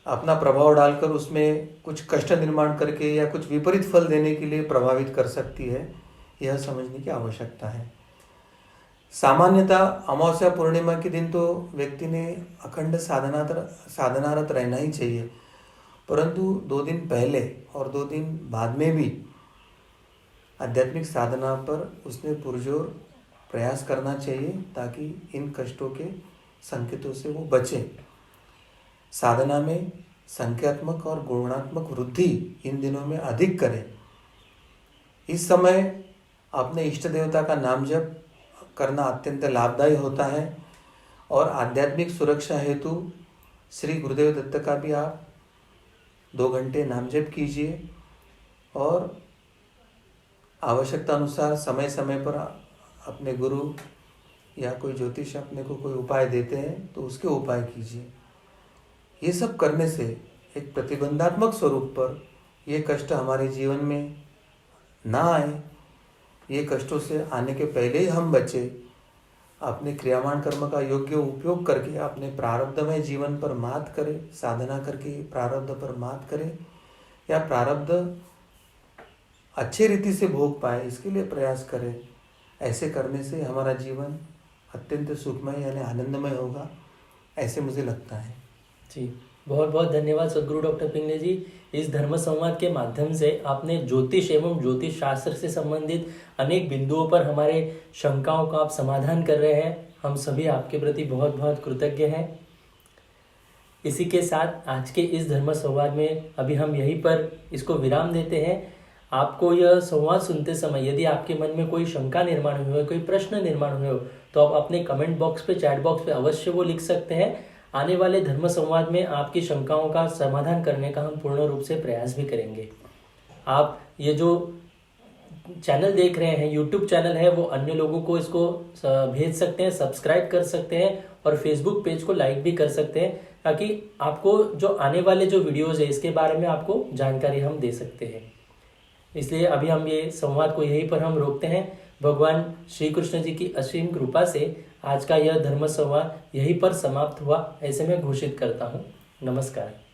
अपना प्रभाव डालकर उसमें कुछ कष्ट निर्माण करके या कुछ विपरीत फल देने के लिए प्रभावित कर सकती है। यह समझने की आवश्यकता है। सामान्यतः अमावस्या पूर्णिमा के दिन तो व्यक्ति ने अखंड साधनारत रहना ही चाहिए, परंतु 2 दिन पहले और 2 दिन बाद में भी आध्यात्मिक साधना पर उसने पुरजोर प्रयास करना चाहिए ताकि इन कष्टों के संकेतों से वो बचे। साधना में संख्यात्मक और गुणात्मक वृद्धि इन दिनों में अधिक करें। इस समय अपने इष्ट देवता का नाम जप करना अत्यंत लाभदायी होता है और आध्यात्मिक सुरक्षा हेतु श्री गुरुदेव दत्त का भी आप 2 घंटे नाम जप कीजिए और आवश्यकता अनुसार समय समय पर अपने गुरु या कोई ज्योतिष अपने को कोई उपाय देते हैं तो उसके उपाय कीजिए। ये सब करने से एक प्रतिबंधात्मक स्वरूप पर ये कष्ट हमारे जीवन में ना आए, ये कष्टों से आने के पहले ही हम बचे, अपने क्रियामान कर्म का योग्य उपयोग करके अपने प्रारब्धमय जीवन पर मात करें, साधना करके प्रारब्ध पर मात करें। या प्रारब्ध अच्छे रीति से भोग पाए, इसके लिए प्रयास करें। ऐसे करने से हमारा जीवन अत्यंत सुखमय यानी आनंदमय होगा, ऐसे मुझे लगता है। जी, बहुत बहुत धन्यवाद सदगुरु डॉक्टर पिंगले जी। इस धर्म संवाद के माध्यम से आपने ज्योतिष एवं ज्योतिष शास्त्र से संबंधित अनेक बिंदुओं पर हमारे शंकाओं का आप समाधान कर रहे हैं। हम सभी आपके प्रति बहुत बहुत कृतज्ञ हैं। इसी के साथ आज के इस धर्म संवाद में अभी हम यहीं पर इसको विराम देते हैं। आपको यह संवाद सुनते समय यदि आपके मन में कोई शंका निर्माण हुई हो, कोई प्रश्न निर्माण हुए हो, तो आप अपने कमेंट बॉक्स पे, चैट बॉक्स पे अवश्य वो लिख सकते हैं। आने वाले धर्म संवाद में आपकी शंकाओं का समाधान करने का हम पूर्ण रूप से प्रयास भी करेंगे। आप ये जो चैनल देख रहे हैं, यूट्यूब चैनल है, वो अन्य लोगों को इसको भेज सकते हैं, सब्सक्राइब कर सकते हैं और फेसबुक पेज को लाइक भी कर सकते हैं, ताकि आपको जो आने वाले जो वीडियोज़ है इसके बारे में आपको जानकारी हम दे सकते हैं। इसलिए अभी हम ये संवाद को यहीं पर हम रोकते हैं। भगवान श्री कृष्ण जी की असीम कृपा से आज का यह धर्म संवाद यहीं पर समाप्त हुआ, ऐसे मैं घोषित करता हूँ। नमस्कार।